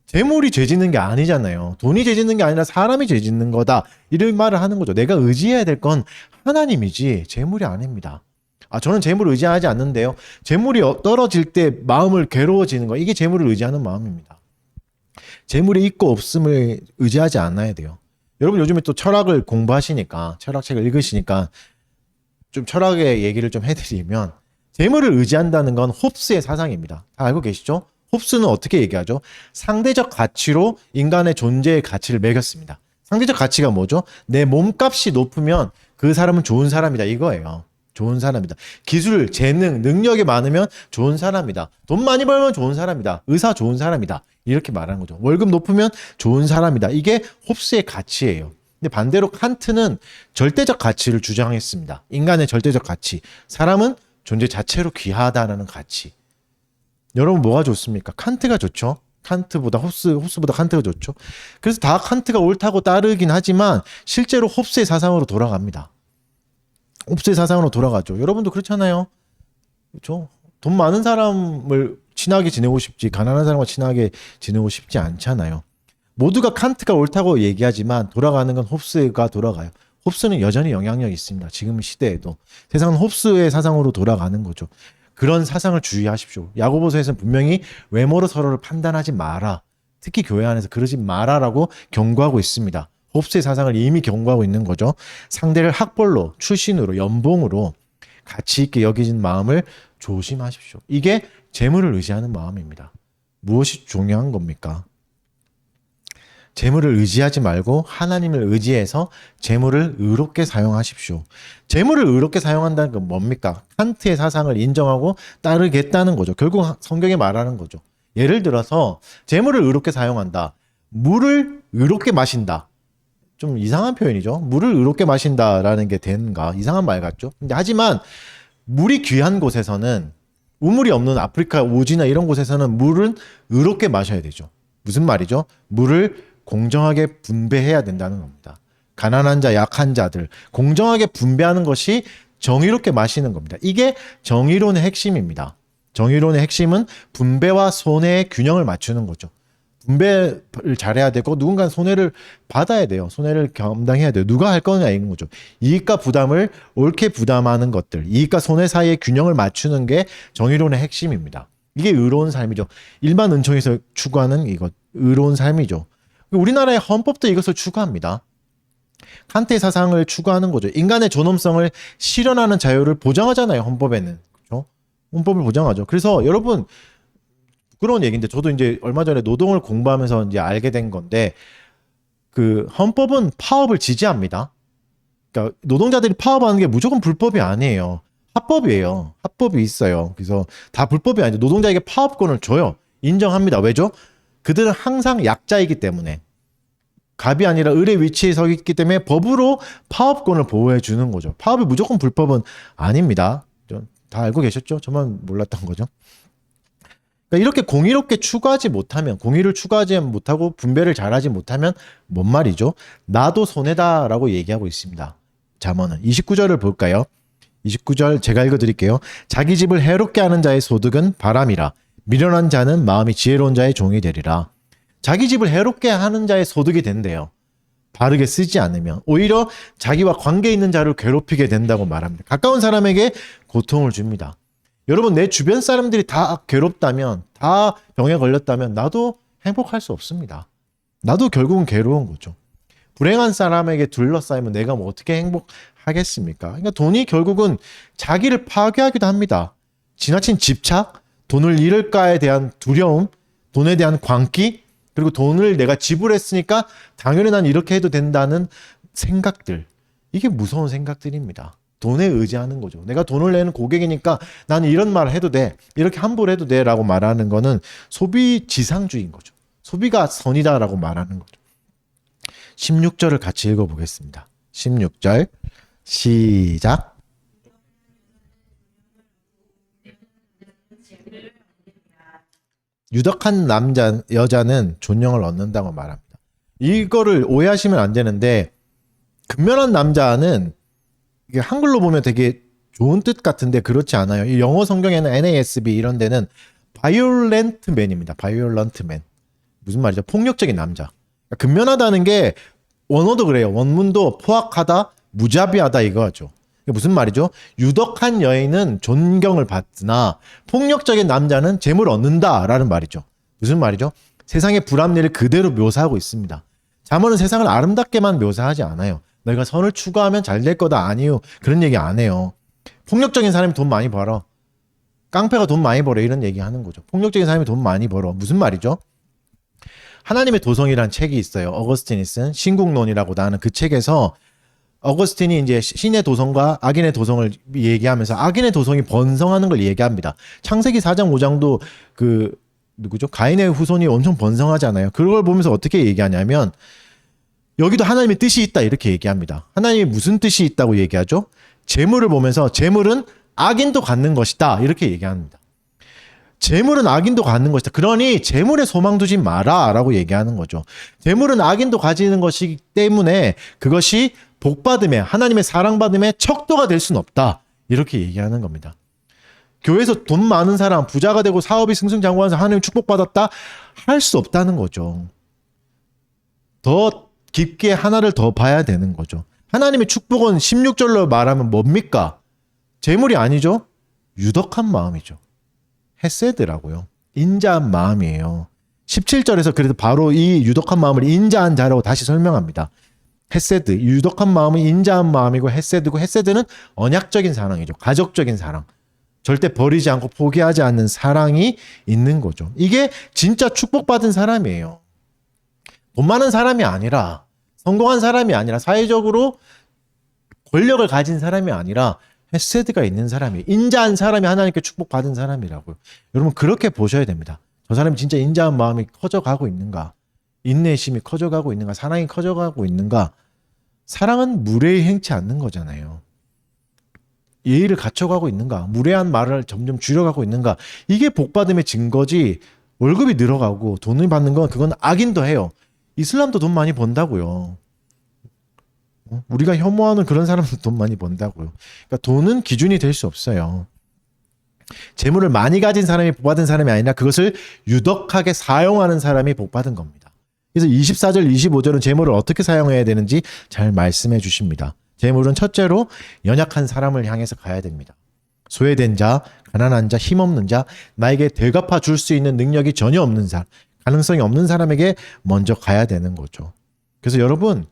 재물이 죄 짓는 게 아니잖아요. 돈이 죄 짓는 게 아니라 사람이 죄 짓는 거다. 이런 말을 하는 거죠. 내가 의지해야 될 건 하나님이지 재물이 아닙니다. 아, 저는 재물을 의지하지 않는데요. 재물이 떨어질 때 마음을 괴로워지는 거, 이게 재물을 의지하는 마음입니다. 재물이 있고 없음을 의지하지 않아야 돼요. 여러분 요즘에 또 철학을 공부하시니까, 철학책을 읽으시니까 좀 철학의 얘기를 좀 해드리면, 재물을 의지한다는 건 홉스의 사상입니다. 다 알고 계시죠? 홉스는 어떻게 얘기하죠? 상대적 가치로 인간의 존재의 가치를 매겼습니다. 상대적 가치가 뭐죠? 내 몸값이 높으면 그 사람은 좋은 사람이다, 이거예요. 좋은 사람이다. 기술, 재능, 능력이 많으면 좋은 사람이다. 돈 많이 벌면 좋은 사람이다. 의사 좋은 사람이다. 이렇게 말하는 거죠. 월급 높으면 좋은 사람이다. 이게 홉스의 가치예요. 근데 반대로 칸트는 절대적 가치를 주장했습니다. 인간의 절대적 가치. 사람은 존재 자체로 귀하다라는 가치. 여러분 뭐가 좋습니까? 칸트가 좋죠. 칸트보다 홉스보다 칸트가 좋죠. 그래서 다 칸트가 옳다고 따르긴 하지만 실제로 홉스의 사상으로 돌아갑니다. 홉스의 사상으로 돌아가죠. 여러분도 그렇잖아요. 그렇죠? 돈 많은 사람을 친하게 지내고 싶지 가난한 사람과 친하게 지내고 싶지 않잖아요. 모두가 칸트가 옳다고 얘기하지만 돌아가는 건 홉스가 돌아가요. 홉스는 여전히 영향력이 있습니다. 지금 시대에도. 세상은 홉스의 사상으로 돌아가는 거죠. 그런 사상을 주의하십시오. 야고보서에서는 분명히 외모로 서로를 판단하지 마라. 특히 교회 안에서 그러지 마라라고 경고하고 있습니다. 홉스의 사상을 이미 경고하고 있는 거죠. 상대를 학벌로, 출신으로, 연봉으로 가치 있게 여기는 마음을 조심하십시오. 이게 재물을 의지하는 마음입니다. 무엇이 중요한 겁니까? 재물을 의지하지 말고 하나님을 의지해서 재물을 의롭게 사용하십시오. 재물을 의롭게 사용한다는 건 뭡니까? 칸트의 사상을 인정하고 따르겠다는 거죠. 결국 성경에 말하는 거죠. 예를 들어서 재물을 의롭게 사용한다. 물을 의롭게 마신다. 좀 이상한 표현이죠. 물을 의롭게 마신다라는 게 된가? 이상한 말 같죠? 근데 하지만 물이 귀한 곳에서는 우물이 없는 아프리카 오지나 이런 곳에서는 물은 의롭게 마셔야 되죠. 무슨 말이죠? 물을 공정하게 분배해야 된다는 겁니다. 가난한 자, 약한 자들 공정하게 분배하는 것이 정의롭게 마시는 겁니다. 이게 정의론의 핵심입니다. 정의론의 핵심은 분배와 손해의 균형을 맞추는 거죠. 분배를 잘해야 되고 누군가는 손해를 받아야 돼요. 손해를 감당해야 돼요. 누가 할 거냐 이런 거죠. 이익과 부담을 옳게 부담하는 것들, 이익과 손해 사이의 균형을 맞추는 게 정의론의 핵심입니다. 이게 의로운 삶이죠. 일반 은총에서 추구하는 이것, 의로운 삶이죠. 우리나라의 헌법도 이것을 추구합니다. 칸트의 사상을 추구하는 거죠. 인간의 존엄성을 실현하는 자유를 보장하잖아요. 헌법에는. 그렇죠? 헌법을 보장하죠. 그래서 여러분 부끄러운 얘기인데 저도 이제 얼마 전에 노동을 공부하면서 이제 알게 된 건데 그 헌법은 파업을 지지합니다. 그러니까 노동자들이 파업하는 게 무조건 불법이 아니에요. 합법이에요. 합법이 있어요. 그래서 다 불법이 아닌데 노동자에게 파업권을 줘요. 인정합니다. 왜죠? 그들은 항상 약자이기 때문에 갑이 아니라 을의 위치에 서 있기 때문에 법으로 파업권을 보호해 주는 거죠. 파업이 무조건 불법은 아닙니다. 다 알고 계셨죠? 저만 몰랐던 거죠. 그러니까 이렇게 공의롭게 추구하지 못하면, 공의를 추구하지 못하고 분배를 잘하지 못하면 뭔 말이죠? 나도 손해다라고 얘기하고 있습니다. 잠언은 29절을 볼까요? 29절 제가 읽어드릴게요. 자기 집을 해롭게 하는 자의 소득은 바람이라. 미련한 자는 마음이 지혜로운 자의 종이 되리라. 자기 집을 해롭게 하는 자의 소득이 된대요. 바르게 쓰지 않으면 오히려 자기와 관계 있는 자를 괴롭히게 된다고 말합니다. 가까운 사람에게 고통을 줍니다. 여러분 내 주변 사람들이 다 괴롭다면, 다 병에 걸렸다면 나도 행복할 수 없습니다. 나도 결국은 괴로운 거죠. 불행한 사람에게 둘러싸이면 내가 뭐 어떻게 행복하겠습니까? 그러니까 돈이 결국은 자기를 파괴하기도 합니다. 지나친 집착, 돈을 잃을까에 대한 두려움, 돈에 대한 광기, 그리고 돈을 내가 지불했으니까 당연히 난 이렇게 해도 된다는 생각들. 이게 무서운 생각들입니다. 돈에 의지하는 거죠. 내가 돈을 내는 고객이니까 나는 이런 말을 해도 돼. 이렇게 함부로 해도 돼. 라고 말하는 거는 소비 지상주의인 거죠. 소비가 선이다라고 말하는 거죠. 16절을 같이 읽어보겠습니다. 16절 시작. 유덕한 여자는 존경을 얻는다고 말합니다. 이거를 오해하시면 안 되는데 근면한 남자는 이게 한글로 보면 되게 좋은 뜻 같은데 그렇지 않아요. 이 영어 성경에는 NASB 이런 데는 violent man입니다. violent man. 무슨 말이죠? 폭력적인 남자. 그러니까 근면하다는 게 원어도 그래요. 원문도 포악하다, 무자비하다 이거죠. 이게 무슨 말이죠? 유덕한 여인은 존경을 받으나 폭력적인 남자는 재물을 얻는다라는 말이죠. 무슨 말이죠? 세상의 불합리를 그대로 묘사하고 있습니다. 잠언은 세상을 아름답게만 묘사하지 않아요. 너희가 선을 추구하면 잘 될 거다 아니요. 그런 얘기 안 해요. 폭력적인 사람이 돈 많이 벌어. 깡패가 돈 많이 벌어. 이런 얘기 하는 거죠. 폭력적인 사람이 돈 많이 벌어. 무슨 말이죠? 하나님의 도성이라는 책이 있어요. 어거스틴이 쓴 신국론이라고 나는 그 책에서 어거스틴이 이제 신의 도성과 악인의 도성을 얘기하면서 악인의 도성이 번성하는 걸 얘기합니다. 창세기 4장 5장도 그 누구죠? 가인의 후손이 엄청 번성하잖아요. 그걸 보면서 어떻게 얘기하냐면 여기도 하나님의 뜻이 있다 이렇게 얘기합니다. 하나님이 무슨 뜻이 있다고 얘기하죠? 재물을 보면서 재물은 악인도 갖는 것이다 이렇게 얘기합니다. 재물은 악인도 갖는 것이다. 그러니 재물에 소망 두지 마라 라고 얘기하는 거죠. 재물은 악인도 가지는 것이기 때문에 그것이 복받음에 하나님의 사랑받음에 척도가 될 수는 없다. 이렇게 얘기하는 겁니다. 교회에서 돈 많은 사람 부자가 되고 사업이 승승장구하면서 하나님 축복받았다 할 수 없다는 거죠. 더 깊게 하나를 더 봐야 되는 거죠. 하나님의 축복은 16절로 말하면 뭡니까? 재물이 아니죠. 유덕한 마음이죠. 헤세드라고요. 인자한 마음이에요. 17절에서 그래도 바로 이 유덕한 마음을 인자한 자라고 다시 설명합니다. 헤세드, 유덕한 마음은 인자한 마음이고 헤세드고 헤세드는 언약적인 사랑이죠. 가족적인 사랑. 절대 버리지 않고 포기하지 않는 사랑이 있는 거죠. 이게 진짜 축복받은 사람이에요. 돈 많은 사람이 아니라 성공한 사람이 아니라 사회적으로 권력을 가진 사람이 아니라 헤세드가 있는 사람이 인자한 사람이 하나님께 축복받은 사람이라고요. 여러분 그렇게 보셔야 됩니다. 저 사람이 진짜 인자한 마음이 커져가고 있는가? 인내심이 커져가고 있는가? 사랑이 커져가고 있는가? 사랑은 무례히 행치 않는 거잖아요. 예의를 갖춰가고 있는가? 무례한 말을 점점 줄여가고 있는가? 이게 복받음의 증거지. 월급이 늘어가고 돈을 받는 건 그건 악인도 해요. 이슬람도 돈 많이 번다고요. 우리가 혐오하는 그런 사람도 돈 많이 번다고요. 그러니까 돈은 기준이 될 수 없어요. 재물을 많이 가진 사람이 복받은 사람이 아니라 그것을 유덕하게 사용하는 사람이 복받은 겁니다. 그래서 24절, 25절은 재물을 어떻게 사용해야 되는지 잘 말씀해 주십니다. 재물은 첫째로 연약한 사람을 향해서 가야 됩니다. 소외된 자, 가난한 자, 힘없는 자, 나에게 되갚아 줄 수 있는 능력이 전혀 없는 사람, 가능성이 없는 사람에게 먼저 가야 되는 거죠. 그래서 여러분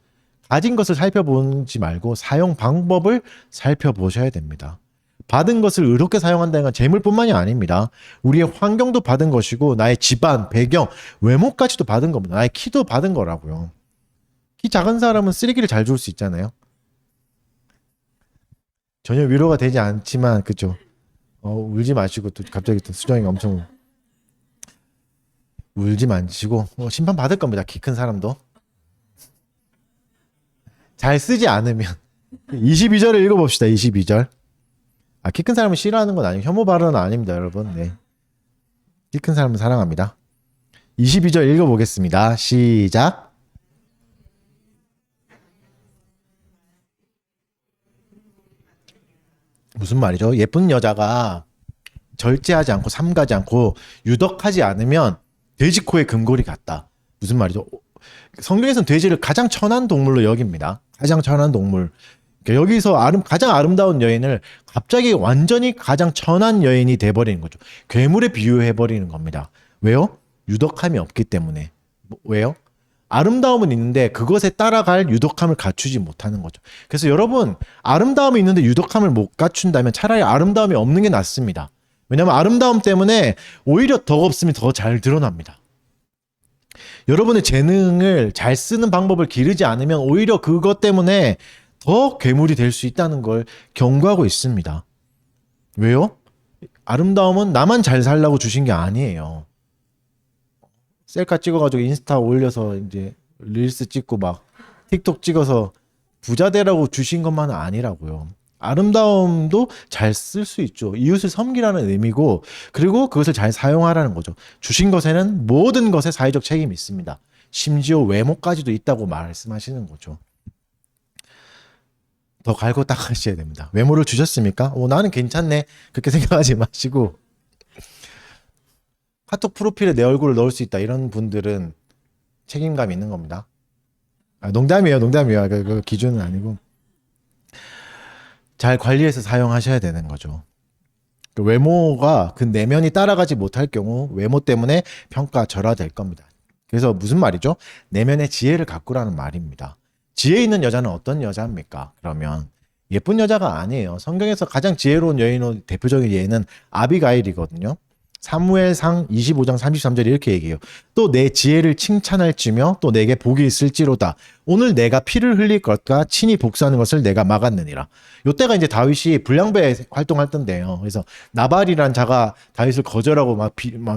가진 것을 살펴보지 말고 사용 방법을 살펴보셔야 됩니다. 받은 것을 의롭게 사용한다는 건 재물뿐만이 아닙니다. 우리의 환경도 받은 것이고 나의 집안, 배경, 외모까지도 받은 겁니다. 나의 키도 받은 거라고요. 키 작은 사람은 쓰레기를 잘 줄 수 있잖아요. 전혀 위로가 되지 않지만 그죠? 울지 마시고 또 갑자기 또 수정이가 엄청 울지 마시고 심판 받을 겁니다. 키 큰 사람도. 잘 쓰지 않으면 22절을 읽어봅시다. 22절. 키 큰 사람을 싫어하는 건 아니고 혐오 발언은 아닙니다. 여러분. 네. 키 큰 사람은 사랑합니다. 22절 읽어보겠습니다. 시작. 무슨 말이죠? 예쁜 여자가 절제하지 않고 삼가지 않고 유덕하지 않으면 돼지코의 금고리 같다. 무슨 말이죠? 성경에서는 돼지를 가장 천한 동물로 여깁니다. 가장 천한 동물. 그러니까 여기서 가장 아름다운 여인을 갑자기 완전히 가장 천한 여인이 돼버리는 거죠. 괴물에 비유해버리는 겁니다. 왜요? 유덕함이 없기 때문에. 왜요? 아름다움은 있는데 그것에 따라갈 유덕함을 갖추지 못하는 거죠. 그래서 여러분 아름다움이 있는데 유덕함을 못 갖춘다면 차라리 아름다움이 없는 게 낫습니다. 왜냐하면 아름다움 때문에 오히려 더 없으면 더 잘 드러납니다. 여러분의 재능을 잘 쓰는 방법을 기르지 않으면 오히려 그것 때문에 더 괴물이 될 수 있다는 걸 경고하고 있습니다. 왜요? 아름다움은 나만 잘 살라고 주신 게 아니에요. 셀카 찍어가지고 인스타 올려서 이제 릴스 찍고 막 틱톡 찍어서 부자 되라고 주신 것만은 아니라고요. 아름다움도 잘 쓸 수 있죠. 이웃을 섬기라는 의미고 그리고 그것을 잘 사용하라는 거죠. 주신 것에는 모든 것에 사회적 책임이 있습니다. 심지어 외모까지도 있다고 말씀하시는 거죠. 더 갈고 닦으셔야 됩니다. 외모를 주셨습니까? 나는 괜찮네. 그렇게 생각하지 마시고 카톡 프로필에 내 얼굴을 넣을 수 있다. 이런 분들은 책임감이 있는 겁니다. 농담이에요. 농담이에요. 그 기준은 아니고. 잘 관리해서 사용하셔야 되는 거죠. 그 외모가 그 내면이 따라가지 못할 경우 외모 때문에 평가 절하될 겁니다. 그래서 무슨 말이죠? 내면의 지혜를 가꾸라는 말입니다. 지혜 있는 여자는 어떤 여자입니까? 그러면 예쁜 여자가 아니에요. 성경에서 가장 지혜로운 여인의 대표적인 예는 아비가일이거든요. 사무엘상 25장 33절에 이렇게 얘기해요. 또 내 지혜를 칭찬할지며 또 내게 복이 있을지로다. 오늘 내가 피를 흘릴 것과 친히 복수하는 것을 내가 막았느니라. 요때가 이제 다윗이 불량배 활동할 때인데요. 그래서 나발이란 자가 다윗을 거절하고 막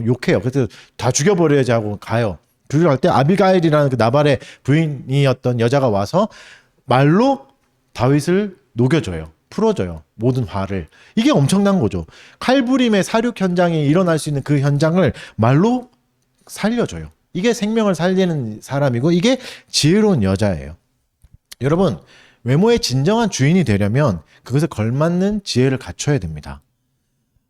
욕해요. 그래서 다 죽여버려야지 하고 가요. 그럴 때 아비가일이라는 그 나발의 부인이었던 여자가 와서 말로 다윗을 녹여줘요. 풀어줘요. 모든 화를. 이게 엄청난 거죠. 칼부림의 사륙 현장이 일어날 수 있는 그 현장을 말로 살려줘요. 이게 생명을 살리는 사람이고 이게 지혜로운 여자예요. 여러분, 외모의 진정한 주인이 되려면 그것에 걸맞는 지혜를 갖춰야 됩니다.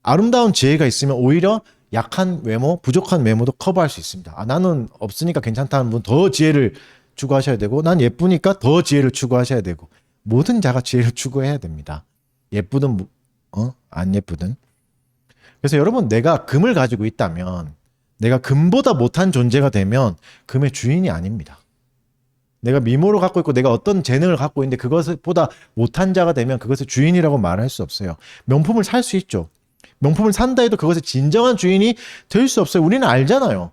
아름다운 지혜가 있으면 오히려 약한 외모, 부족한 외모도 커버할 수 있습니다. 나는 없으니까 괜찮다는 분 더 지혜를 추구하셔야 되고 난 예쁘니까 더 지혜를 추구하셔야 되고 모든 자가 지혜를 추구해야 됩니다. 예쁘든 안 예쁘든. 그래서 여러분 내가 금을 가지고 있다면 내가 금보다 못한 존재가 되면 금의 주인이 아닙니다. 내가 미모를 갖고 있고 내가 어떤 재능을 갖고 있는데 그것보다 못한 자가 되면 그것의 주인이라고 말할 수 없어요. 명품을 살 수 있죠. 명품을 산다 해도 그것의 진정한 주인이 될 수 없어요. 우리는 알잖아요.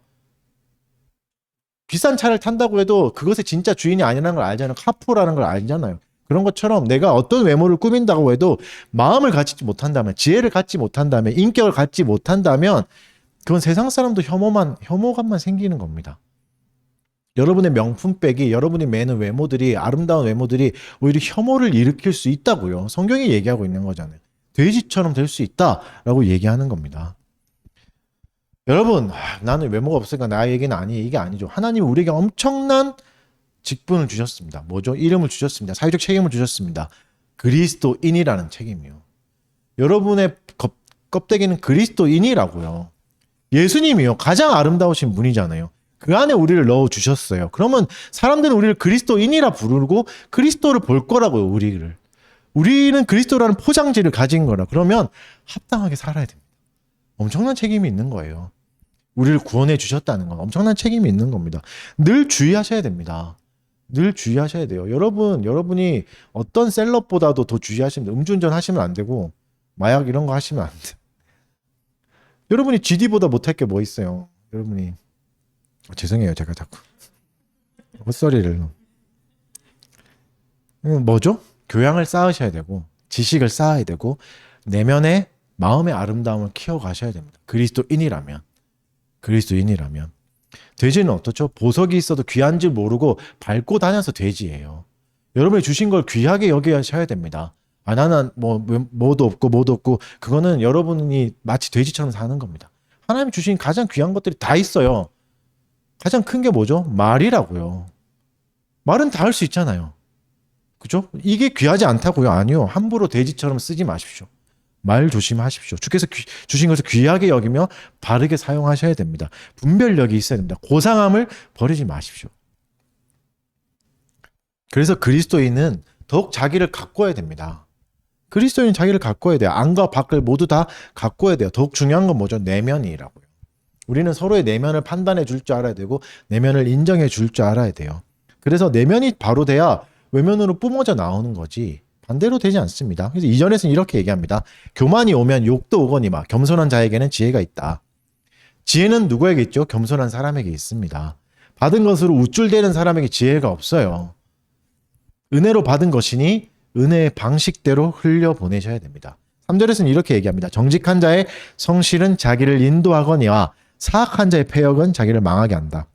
비싼 차를 탄다고 해도 그것의 진짜 주인이 아니라는 걸 알잖아요. 카푸라는 걸 알잖아요. 그런 것처럼 내가 어떤 외모를 꾸민다고 해도 마음을 갖지 못한다면, 지혜를 갖지 못한다면, 인격을 갖지 못한다면 그건 세상 사람도 혐오감만 생기는 겁니다. 여러분의 명품백이, 여러분이 매는 외모들이, 아름다운 외모들이 오히려 혐오를 일으킬 수 있다고요. 성경이 얘기하고 있는 거잖아요. 돼지처럼 될 수 있다라고 얘기하는 겁니다. 여러분, 나는 외모가 없으니까 나 얘기는 이게 아니죠. 하나님 우리에게 엄청난 직분을 주셨습니다. 뭐죠? 이름을 주셨습니다. 사회적 책임을 주셨습니다. 그리스도인이라는 책임이요. 여러분의 껍데기는 그리스도인이라고요. 예수님이요. 가장 아름다우신 분이잖아요. 그 안에 우리를 넣어 주셨어요. 그러면 사람들은 우리를 그리스도인이라 부르고 그리스도를 볼 거라고요. 우리는 그리스도라는 포장지를 가진 거라. 그러면 합당하게 살아야 됩니다. 엄청난 책임이 있는 거예요. 우리를 구원해 주셨다는 건 엄청난 책임이 있는 겁니다. 늘 주의하셔야 됩니다. 늘 주의하셔야 돼요. 여러분이 어떤 셀럽보다도 더 주의하시면 돼요. 음주운전 하시면 안 되고 마약 이런 거 하시면 안 돼요. 여러분이 GD보다 못할 게 뭐 있어요. 여러분이 죄송해요. 제가 자꾸 헛소리를. 뭐죠? 교양을 쌓으셔야 되고 지식을 쌓아야 되고 내면의 마음의 아름다움을 키워가셔야 됩니다. 그리스도인이라면. 돼지는 어떻죠? 보석이 있어도 귀한 줄 모르고 밟고 다녀서 돼지예요. 여러분이 주신 걸 귀하게 여기셔야 됩니다. 나는 뭐도 없고 그거는 여러분이 마치 돼지처럼 사는 겁니다. 하나님 주신 가장 귀한 것들이 다 있어요. 가장 큰 게 뭐죠? 말이라고요. 말은 다 할 수 있잖아요. 그죠? 이게 귀하지 않다고요? 아니요. 함부로 돼지처럼 쓰지 마십시오. 말 조심하십시오. 주께서 주신 것을 귀하게 여기며 바르게 사용하셔야 됩니다. 분별력이 있어야 됩니다. 고상함을 버리지 마십시오. 그래서 그리스도인은 더욱 자기를 가꿔야 됩니다. 그리스도인은 자기를 가꿔야 돼요. 안과 밖을 모두 다 가꿔야 돼요. 더욱 중요한 건 뭐죠? 내면이라고요. 우리는 서로의 내면을 판단해 줄 줄 알아야 되고 내면을 인정해 줄 줄 알아야 돼요. 그래서 내면이 바로 돼야 외면으로 뿜어져 나오는 거지 반대로 되지 않습니다. 그래서 이전에서는 이렇게 얘기합니다. 교만이 오면 욕도 오거니와 겸손한 자에게는 지혜가 있다. 지혜는 누구에게 있죠? 겸손한 사람에게 있습니다. 받은 것으로 우쭐대는 사람에게 지혜가 없어요. 은혜로 받은 것이니 은혜의 방식대로 흘려보내셔야 됩니다. 3절에서는 이렇게 얘기합니다. 정직한 자의 성실은 자기를 인도하거니와 사악한 자의 패역은 자기를 망하게 한다.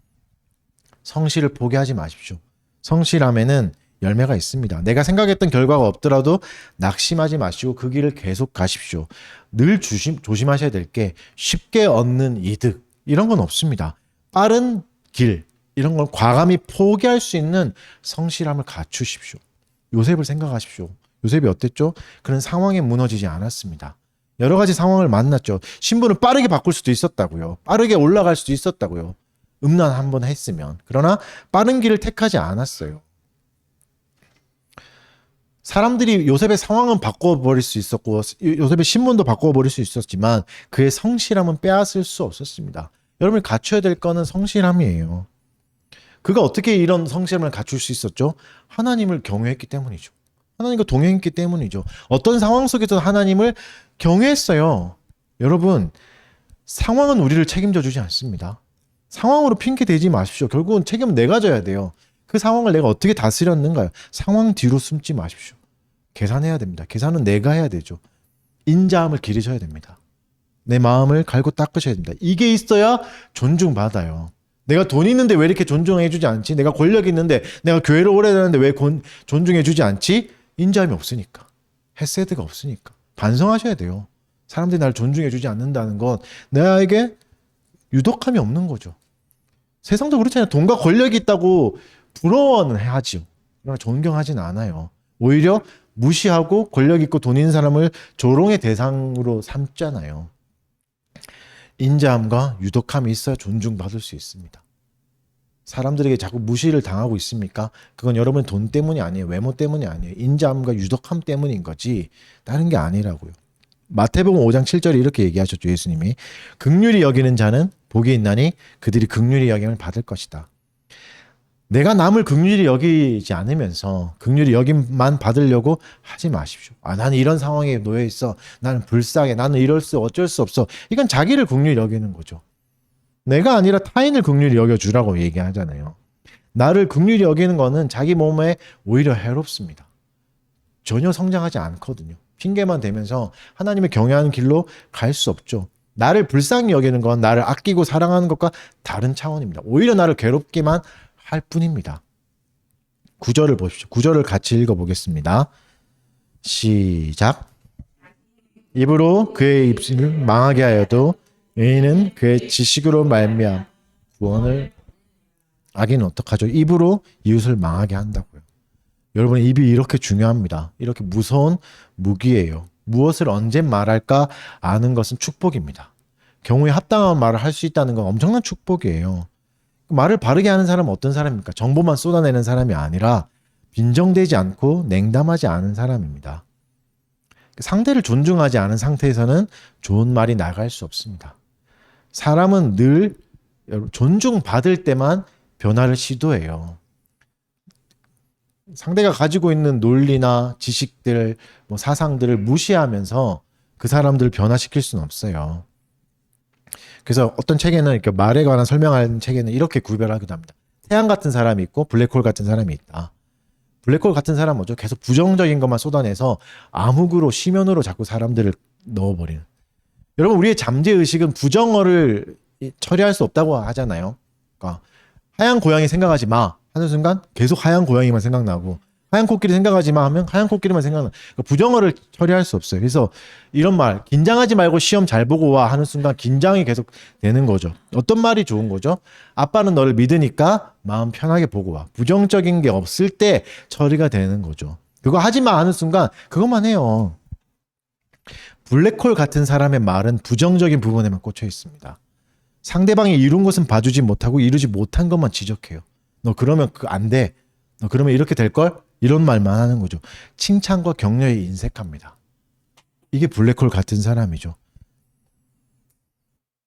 성실을 포기하지 마십시오. 성실함에는 열매가 있습니다. 내가 생각했던 결과가 없더라도 낙심하지 마시고 그 길을 계속 가십시오. 늘 조심하셔야 될 게 쉽게 얻는 이득 이런 건 없습니다. 빠른 길 이런 걸 과감히 포기할 수 있는 성실함을 갖추십시오. 요셉을 생각하십시오. 요셉이 어땠죠? 그런 상황에 무너지지 않았습니다. 여러 가지 상황을 만났죠. 신분을 빠르게 바꿀 수도 있었다고요. 빠르게 올라갈 수도 있었다고요. 음란 한번 했으면. 그러나 빠른 길을 택하지 않았어요. 사람들이 요셉의 상황은 바꿔버릴 수 있었고 요셉의 신분도 바꿔버릴 수 있었지만 그의 성실함은 빼앗을 수 없었습니다. 여러분이 갖춰야 될 거는 성실함이에요. 그가 어떻게 이런 성실함을 갖출 수 있었죠? 하나님을 경외했기 때문이죠. 하나님과 동행했기 때문이죠. 어떤 상황 속에서 하나님을 경외했어요. 여러분, 상황은 우리를 책임져 주지 않습니다. 상황으로 핑계 대지 마십시오. 결국은 책임은 내가 져야 돼요. 그 상황을 내가 어떻게 다스렸는가요? 상황 뒤로 숨지 마십시오. 계산해야 됩니다. 계산은 내가 해야 되죠. 인자함을 기르셔야 됩니다. 내 마음을 갈고 닦으셔야 됩니다. 이게 있어야 존중받아요. 내가 돈 있는데 왜 이렇게 존중해주지 않지? 내가 권력 있는데, 내가 교회를 오래 다녔는데 왜 존중해주지 않지? 인자함이 없으니까. 헤세드가 없으니까. 반성하셔야 돼요. 사람들이 나를 존중해주지 않는다는 건 나에게 유독함이 없는 거죠. 세상도 그렇잖아요. 돈과 권력이 있다고 부러워는 하지요. 그러나 존경하진 않아요. 오히려 무시하고 권력 있고 돈 있는 사람을 조롱의 대상으로 삼잖아요. 인자함과 유독함이 있어야 존중받을 수 있습니다. 사람들에게 자꾸 무시를 당하고 있습니까? 그건 여러분 돈 때문이 아니에요. 외모 때문이 아니에요. 인자함과 유독함 때문인 거지 다른 게 아니라고요. 마태복음 5장 7절에 이렇게 얘기하셨죠. 예수님이 긍휼히 여기는 자는 복이 있나니 그들이 긍휼히 여김을 받을 것이다. 내가 남을 긍휼히 여기지 않으면서 긍휼히 여김만 받으려고 하지 마십시오. 나는 이런 상황에 놓여 있어. 나는 불쌍해. 나는 이럴 수 어쩔 수 없어. 이건 자기를 긍휼히 여기는 거죠. 내가 아니라 타인을 긍휼히 여겨주라고 얘기하잖아요. 나를 긍휼히 여기는 거는 자기 몸에 오히려 해롭습니다. 전혀 성장하지 않거든요. 핑계만 대면서 하나님의 경외하는 길로 갈 수 없죠. 나를 불쌍히 여기는 건 나를 아끼고 사랑하는 것과 다른 차원입니다. 오히려 나를 괴롭기만 할 뿐입니다. 9절을 보십시오. 9절을 같이 읽어보겠습니다. 시작. 입으로 그의 입술을 망하게 하여도 의인은 그의 지식으로 말미암아 구원을. 악인은 어떡하죠? 입으로 이웃을 망하게 한다고요. 여러분, 입이 이렇게 중요합니다. 이렇게 무서운 무기예요. 무엇을 언제 말할까 아는 것은 축복입니다. 경우에 합당한 말을 할 수 있다는 건 엄청난 축복이에요. 말을 바르게 하는 사람은 어떤 사람입니까? 정보만 쏟아내는 사람이 아니라 빈정되지 않고 냉담하지 않은 사람입니다. 상대를 존중하지 않은 상태에서는 좋은 말이 나갈 수 없습니다. 사람은 늘 존중받을 때만 변화를 시도해요. 상대가 가지고 있는 논리나 지식들, 사상들을 무시하면서 그 사람들을 변화시킬 수는 없어요. 그래서 어떤 책에는 이렇게 말에 관한 설명하는 책에는 이렇게 구별하기도 합니다. 태양 같은 사람이 있고 블랙홀 같은 사람이 있다. 블랙홀 같은 사람은 뭐죠? 계속 부정적인 것만 쏟아내서 암흑으로 심연으로 자꾸 사람들을 넣어버리는. 여러분, 우리의 잠재의식은 부정어를 처리할 수 없다고 하잖아요. 그러니까 하얀 고양이 생각하지 마 하는 순간 계속 하얀 고양이만 생각나고, 하얀 코끼리 생각하지 마 하면 하얀 코끼리만 생각나. 그러니까 부정어를 처리할 수 없어요. 그래서 이런 말, 긴장하지 말고 시험 잘 보고 와 하는 순간 긴장이 계속 되는 거죠. 어떤 말이 좋은 거죠? 아빠는 너를 믿으니까 마음 편하게 보고 와. 부정적인 게 없을 때 처리가 되는 거죠. 그거 하지 마 하는 순간 그것만 해요. 블랙홀 같은 사람의 말은 부정적인 부분에만 꽂혀 있습니다. 상대방이 이룬 것은 봐주지 못하고 이루지 못한 것만 지적해요. 너 그러면 안 돼. 너 그러면 이렇게 될걸? 이런 말만 하는 거죠. 칭찬과 격려에 인색합니다. 이게 블랙홀 같은 사람이죠.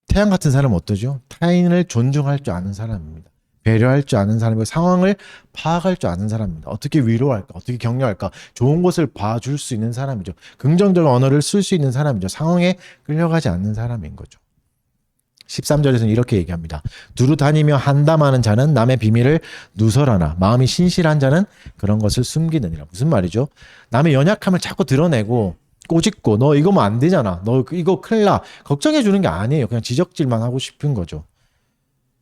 태양 같은 사람은 어떠죠? 타인을 존중할 줄 아는 사람입니다. 배려할 줄 아는 사람이고 상황을 파악할 줄 아는 사람입니다. 어떻게 위로할까? 어떻게 격려할까? 좋은 것을 봐줄 수 있는 사람이죠. 긍정적인 언어를 쓸 수 있는 사람이죠. 상황에 끌려가지 않는 사람인 거죠. 13절에서는 이렇게 얘기합니다. 두루 다니며 한담하는 자는 남의 비밀을 누설하나 마음이 신실한 자는 그런 것을 숨기느니라. 무슨 말이죠? 남의 연약함을 자꾸 드러내고 꼬집고 너 이거면 안 되잖아. 너 이거 큰일 나. 걱정해 주는 게 아니에요. 그냥 지적질만 하고 싶은 거죠.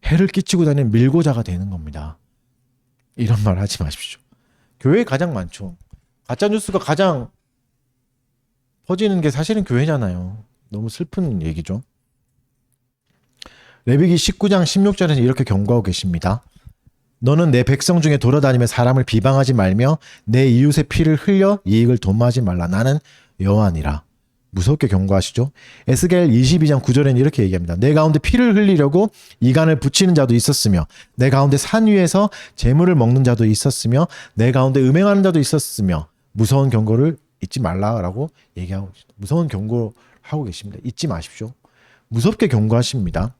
해를 끼치고 다니는 밀고자가 되는 겁니다. 이런 말 하지 마십시오. 교회에 가장 많죠. 가짜뉴스가 가장 퍼지는 게 사실은 교회잖아요. 너무 슬픈 얘기죠. 레위기 19장 16절에서 이렇게 경고하고 계십니다. 너는 내 백성 중에 돌아다니며 사람을 비방하지 말며 내 이웃의 피를 흘려 이익을 도모하지 말라. 나는 여호와니라. 무섭게 경고하시죠. 에스겔 22장 9절에는 이렇게 얘기합니다. 내 가운데 피를 흘리려고 이간을 붙이는 자도 있었으며 내 가운데 산 위에서 재물을 먹는 자도 있었으며 내 가운데 음행하는 자도 있었으며 무서운 경고를 잊지 말라라고 얘기하고 있습니다. 무서운 경고하고 계십니다. 잊지 마십시오. 무섭게 경고하십니다.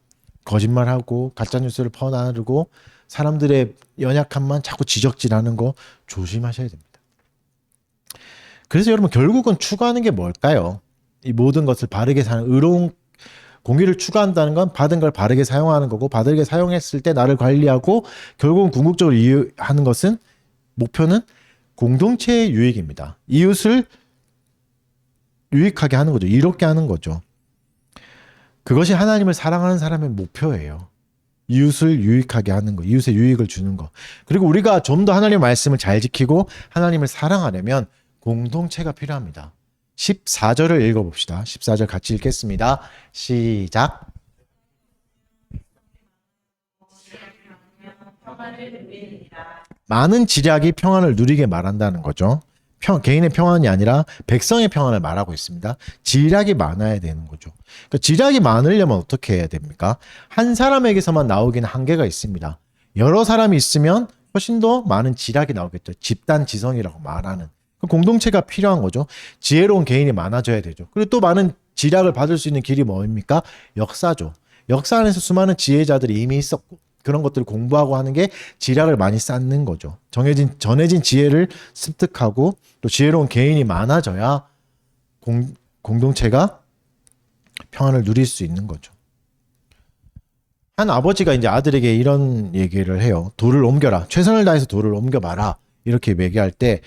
거짓말하고 가짜뉴스를 퍼나르고 사람들의 연약함만 자꾸 지적질하는 거 조심하셔야 됩니다. 그래서 여러분 결국은 추구하는 게 뭘까요? 이 모든 것을 바르게 사는 의로운 공의를 추구한다는 건 받은 걸 바르게 사용하는 거고, 바르게 사용했을 때 나를 관리하고 결국은 궁극적으로 이해하는 것은 목표는 공동체의 유익입니다. 이웃을 유익하게 하는 거죠. 이롭게 하는 거죠. 그것이 하나님을 사랑하는 사람의 목표예요. 이웃을 유익하게 하는 거, 이웃의 유익을 주는 거. 그리고 우리가 좀 더 하나님의 말씀을 잘 지키고 하나님을 사랑하려면 공동체가 필요합니다. 14절을 읽어봅시다. 14절 같이 읽겠습니다. 시작. 많은 지략이 평안을 누리게 말한다는 거죠. 개인의 평안이 아니라 백성의 평안을 말하고 있습니다. 지략이 많아야 되는 거죠. 그러니까 지략이 많으려면 어떻게 해야 됩니까? 한 사람에게서만 나오기는 한계가 있습니다. 여러 사람이 있으면 훨씬 더 많은 지략이 나오겠죠. 집단 지성이라고 말하는. 공동체가 필요한 거죠. 지혜로운 개인이 많아져야 되죠. 그리고 또 많은 지략을 받을 수 있는 길이 뭡니까? 역사죠. 역사 안에서 수많은 지혜자들이 이미 있었고 그런 것들을 공부하고 하는 게 지략을 많이 쌓는 거죠. 전해진 지혜를 습득하고 또 지혜로운 개인이 많아져야 공동체가 평안을 누릴 수 있는 거죠. 한 아버지가 이제 아들에게 이런 얘기를 해요. 돌을 옮겨라. 최선을 다해서 돌을 옮겨봐라. 이렇게 얘기할 때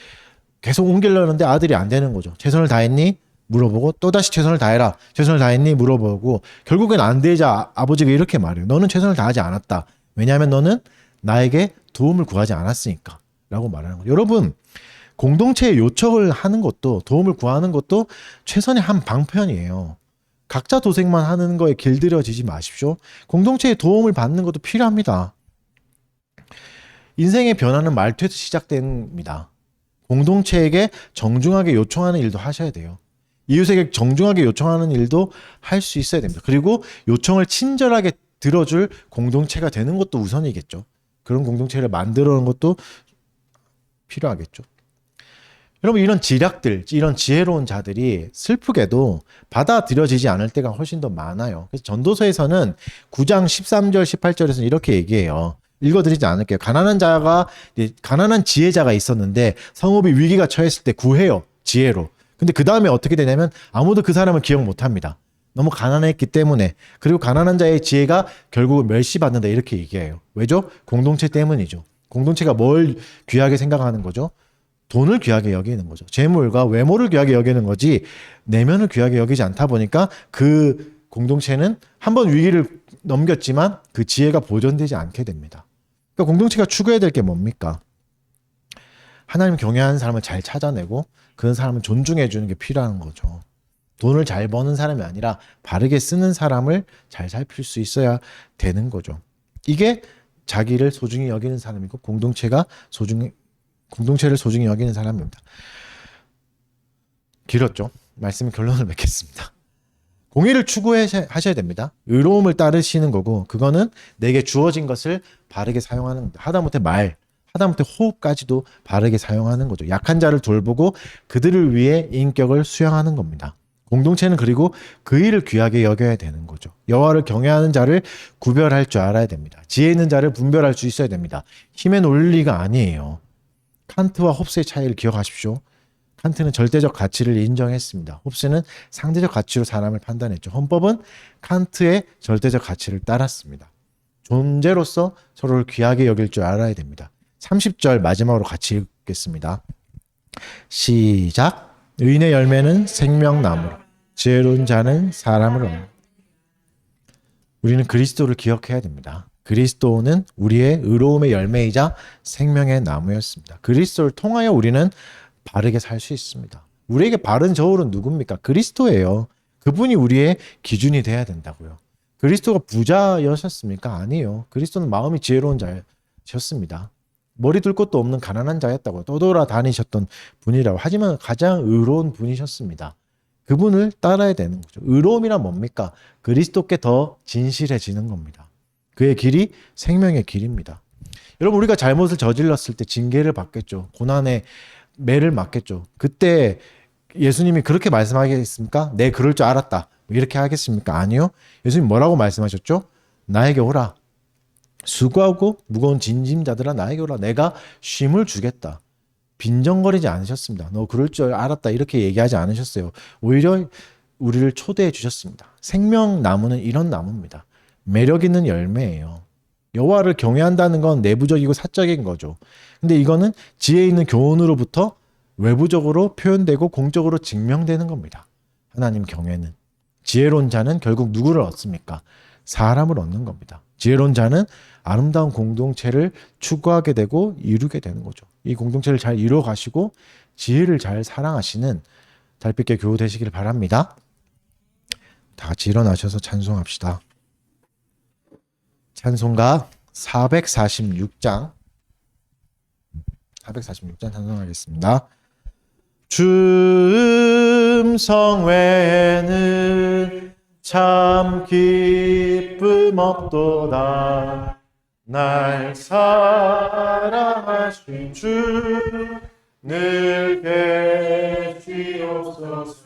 계속 옮기려는데 아들이 안 되는 거죠. 최선을 다했니? 물어보고 또다시 최선을 다해라. 최선을 다했니? 물어보고 결국엔 안 되자 아버지가 이렇게 말해요. 너는 최선을 다하지 않았다. 왜냐하면 너는 나에게 도움을 구하지 않았으니까 라고 말하는 거예요. 여러분 공동체에 요청을 하는 것도 도움을 구하는 것도 최선의 한 방편이에요. 각자 도생만 하는 거에 길들여지지 마십시오. 공동체의 도움을 받는 것도 필요합니다. 인생의 변화는 말투에서 시작됩니다. 공동체에게 정중하게 요청하는 일도 하셔야 돼요. 이웃에게 정중하게 요청하는 일도 할 수 있어야 됩니다. 그리고 요청을 친절하게 들어줄 공동체가 되는 것도 우선이겠죠. 그런 공동체를 만들어 놓은 것도 필요하겠죠. 여러분 이런 지략들, 이런 지혜로운 자들이 슬프게도 받아들여지지 않을 때가 훨씬 더 많아요. 그래서 전도서에서는 9장 13절 18절에서는 이렇게 얘기해요. 읽어드리지 않을게요. 가난한 지혜자가 있었는데 성읍이 위기가 처했을 때 구해요. 지혜로. 근데 그 다음에 어떻게 되냐면 아무도 그 사람을 기억 못합니다. 너무 가난했기 때문에. 그리고 가난한 자의 지혜가 결국은 멸시받는다 이렇게 얘기해요. 왜죠? 공동체 때문이죠. 공동체가 뭘 귀하게 생각하는 거죠? 돈을 귀하게 여기는 거죠. 재물과 외모를 귀하게 여기는 거지 내면을 귀하게 여기지 않다 보니까 그 공동체는 한번 위기를 넘겼지만 그 지혜가 보존되지 않게 됩니다. 그러니까 공동체가 추구해야 될 게 뭡니까? 하나님 경외하는 사람을 잘 찾아내고 그런 사람을 존중해 주는 게 필요한 거죠. 돈을 잘 버는 사람이 아니라 바르게 쓰는 사람을 잘 살필 수 있어야 되는 거죠. 이게 자기를 소중히 여기는 사람이고 공동체를 소중히 여기는 사람입니다. 길었죠? 말씀 결론을 맺겠습니다. 공의를 추구하셔야 됩니다. 의로움을 따르시는 거고 그거는 내게 주어진 것을 바르게 사용하는 겁니다. 하다못해 호흡까지도 바르게 사용하는 거죠. 약한 자를 돌보고 그들을 위해 인격을 수양하는 겁니다. 공동체는 그리고 그 일을 귀하게 여겨야 되는 거죠. 여호와를 경외하는 자를 구별할 줄 알아야 됩니다. 지혜 있는 자를 분별할 수 있어야 됩니다. 힘의 논리가 아니에요. 칸트와 홉스의 차이를 기억하십시오. 칸트는 절대적 가치를 인정했습니다. 홉스는 상대적 가치로 사람을 판단했죠. 헌법은 칸트의 절대적 가치를 따랐습니다. 존재로서 서로를 귀하게 여길 줄 알아야 됩니다. 30절 마지막으로 같이 읽겠습니다. 시작. 의인의 열매는 생명나무로 지혜로운 자는 사람을 얻는다. 우리는 그리스도를 기억해야 됩니다. 그리스도는 우리의 의로움의 열매이자 생명의 나무였습니다. 그리스도를 통하여 우리는 바르게 살 수 있습니다. 우리에게 바른 저울은 누굽니까? 그리스도예요. 그분이 우리의 기준이 돼야 된다고요. 그리스도가 부자였습니까? 아니에요. 그리스도는 마음이 지혜로운 자였습니다. 머리 둘 곳도 없는 가난한 자였다고요. 떠돌아다니셨던 분이라고. 하지만 가장 의로운 분이셨습니다. 그분을 따라야 되는 거죠. 의로움이란 뭡니까? 그리스도께 더 진실해지는 겁니다. 그의 길이 생명의 길입니다. 여러분 우리가 잘못을 저질렀을 때 징계를 받겠죠. 고난의 매를 맞겠죠. 그때 예수님이 그렇게 말씀하겠습니까? 내 그럴 줄 알았다. 이렇게 하겠습니까? 아니요. 예수님 뭐라고 말씀하셨죠? 나에게 오라. 수고하고 무거운 짐자들아 나에게 오라. 내가 쉼을 주겠다. 빈정거리지 않으셨습니다. 너 그럴 줄 알았다. 이렇게 얘기하지 않으셨어요. 오히려 우리를 초대해 주셨습니다. 생명나무는 이런 나무입니다. 매력 있는 열매예요. 여호와를 경외한다는 건 내부적이고 사적인 거죠. 근데 이거는 지혜 있는 교훈으로부터 외부적으로 표현되고 공적으로 증명되는 겁니다. 하나님 경외는. 지혜로운 자는 결국 누구를 얻습니까? 사람을 얻는 겁니다. 지혜로운 자는 아름다운 공동체를 추구하게 되고 이루게 되는 거죠. 이 공동체를 잘 이루어 가시고 지혜를 잘 사랑하시는 달빛계 교우 되시길 바랍니다. 다 같이 일어나셔서 찬송합시다. 찬송가 446장 찬송하겠습니다. 주 음성 외에는 참 기쁨 없도다. 날 사랑하신 주 늘 계시옵소서.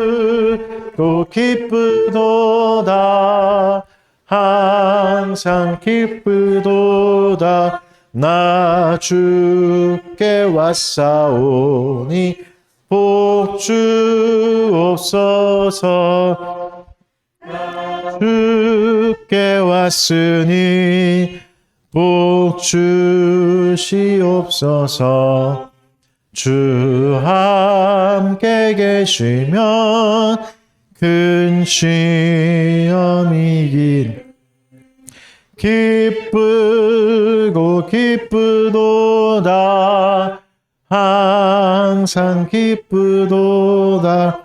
기쁘고 기쁘도다. 항상 기쁘도다. 나 주께 왔사오니 복 주옵소서. 주께 왔으니 복 주시옵소서. 주 함께 계시면 큰 시험이긴 기쁘고 기쁘도다. 항상 기쁘도다.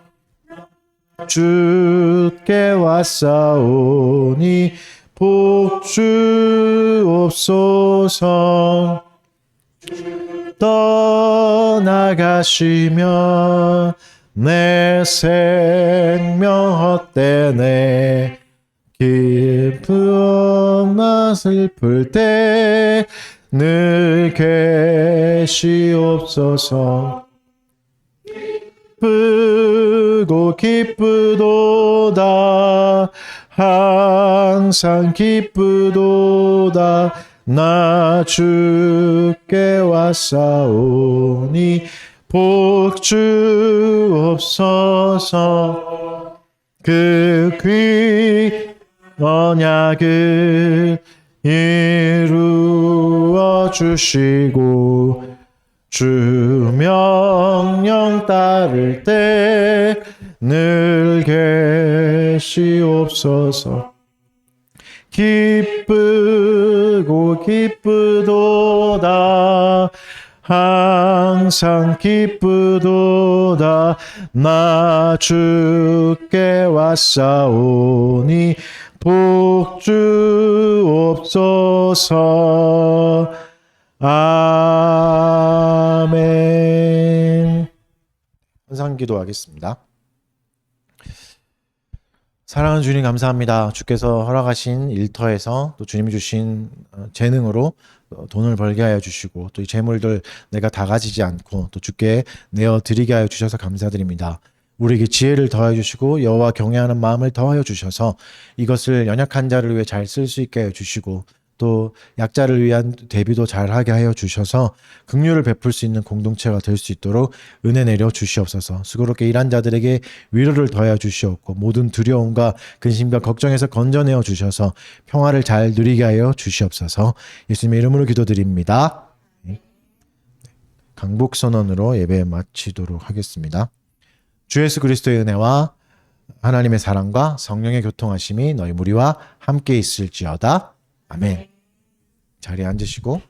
주께 왔사오니 복 주옵소서. 떠나가시면 내 생명 헛되네. 기쁘나 슬플 때 늘 계시옵소서. 기쁘고 기쁘도다. 항상 기쁘도다. 나 주께 왔사오니 복 주옵소서. 그 귀 언약을 이루어 주시고 주 명령 따를 때 늘 계시옵소서. 기쁘고 기쁘도다. 항상 기쁘도다. 나 주께 왔사오니 복 주옵소서. 아멘. 헌상기도 하겠습니다. 사랑하는 주님 감사합니다. 주께서 허락하신 일터에서 또 주님이 주신 재능으로 돈을 벌게 하여 주시고 또 이 재물들 내가 다 가지지 않고 또 주께 내어 드리게 하여 주셔서 감사드립니다. 우리에게 지혜를 더하여 주시고 여호와 경외하는 마음을 더하여 주셔서 이것을 연약한 자를 위해 잘 쓸 수 있게 하여 주시고 또 약자를 위한 대비도 잘하게 하여 주셔서 긍휼을 베풀 수 있는 공동체가 될 수 있도록 은혜 내려 주시옵소서. 수고롭게 일한 자들에게 위로를 더하여 주시옵고 모든 두려움과 근심과 걱정에서 건져내어 주셔서 평화를 잘 누리게 하여 주시옵소서. 예수님의 이름으로 기도드립니다. 강복선언으로 예배 마치도록 하겠습니다. 주 예수 그리스도의 은혜와 하나님의 사랑과 성령의 교통하심이 너희 무리와 함께 있을지어다. 아멘. 자리에 앉으시고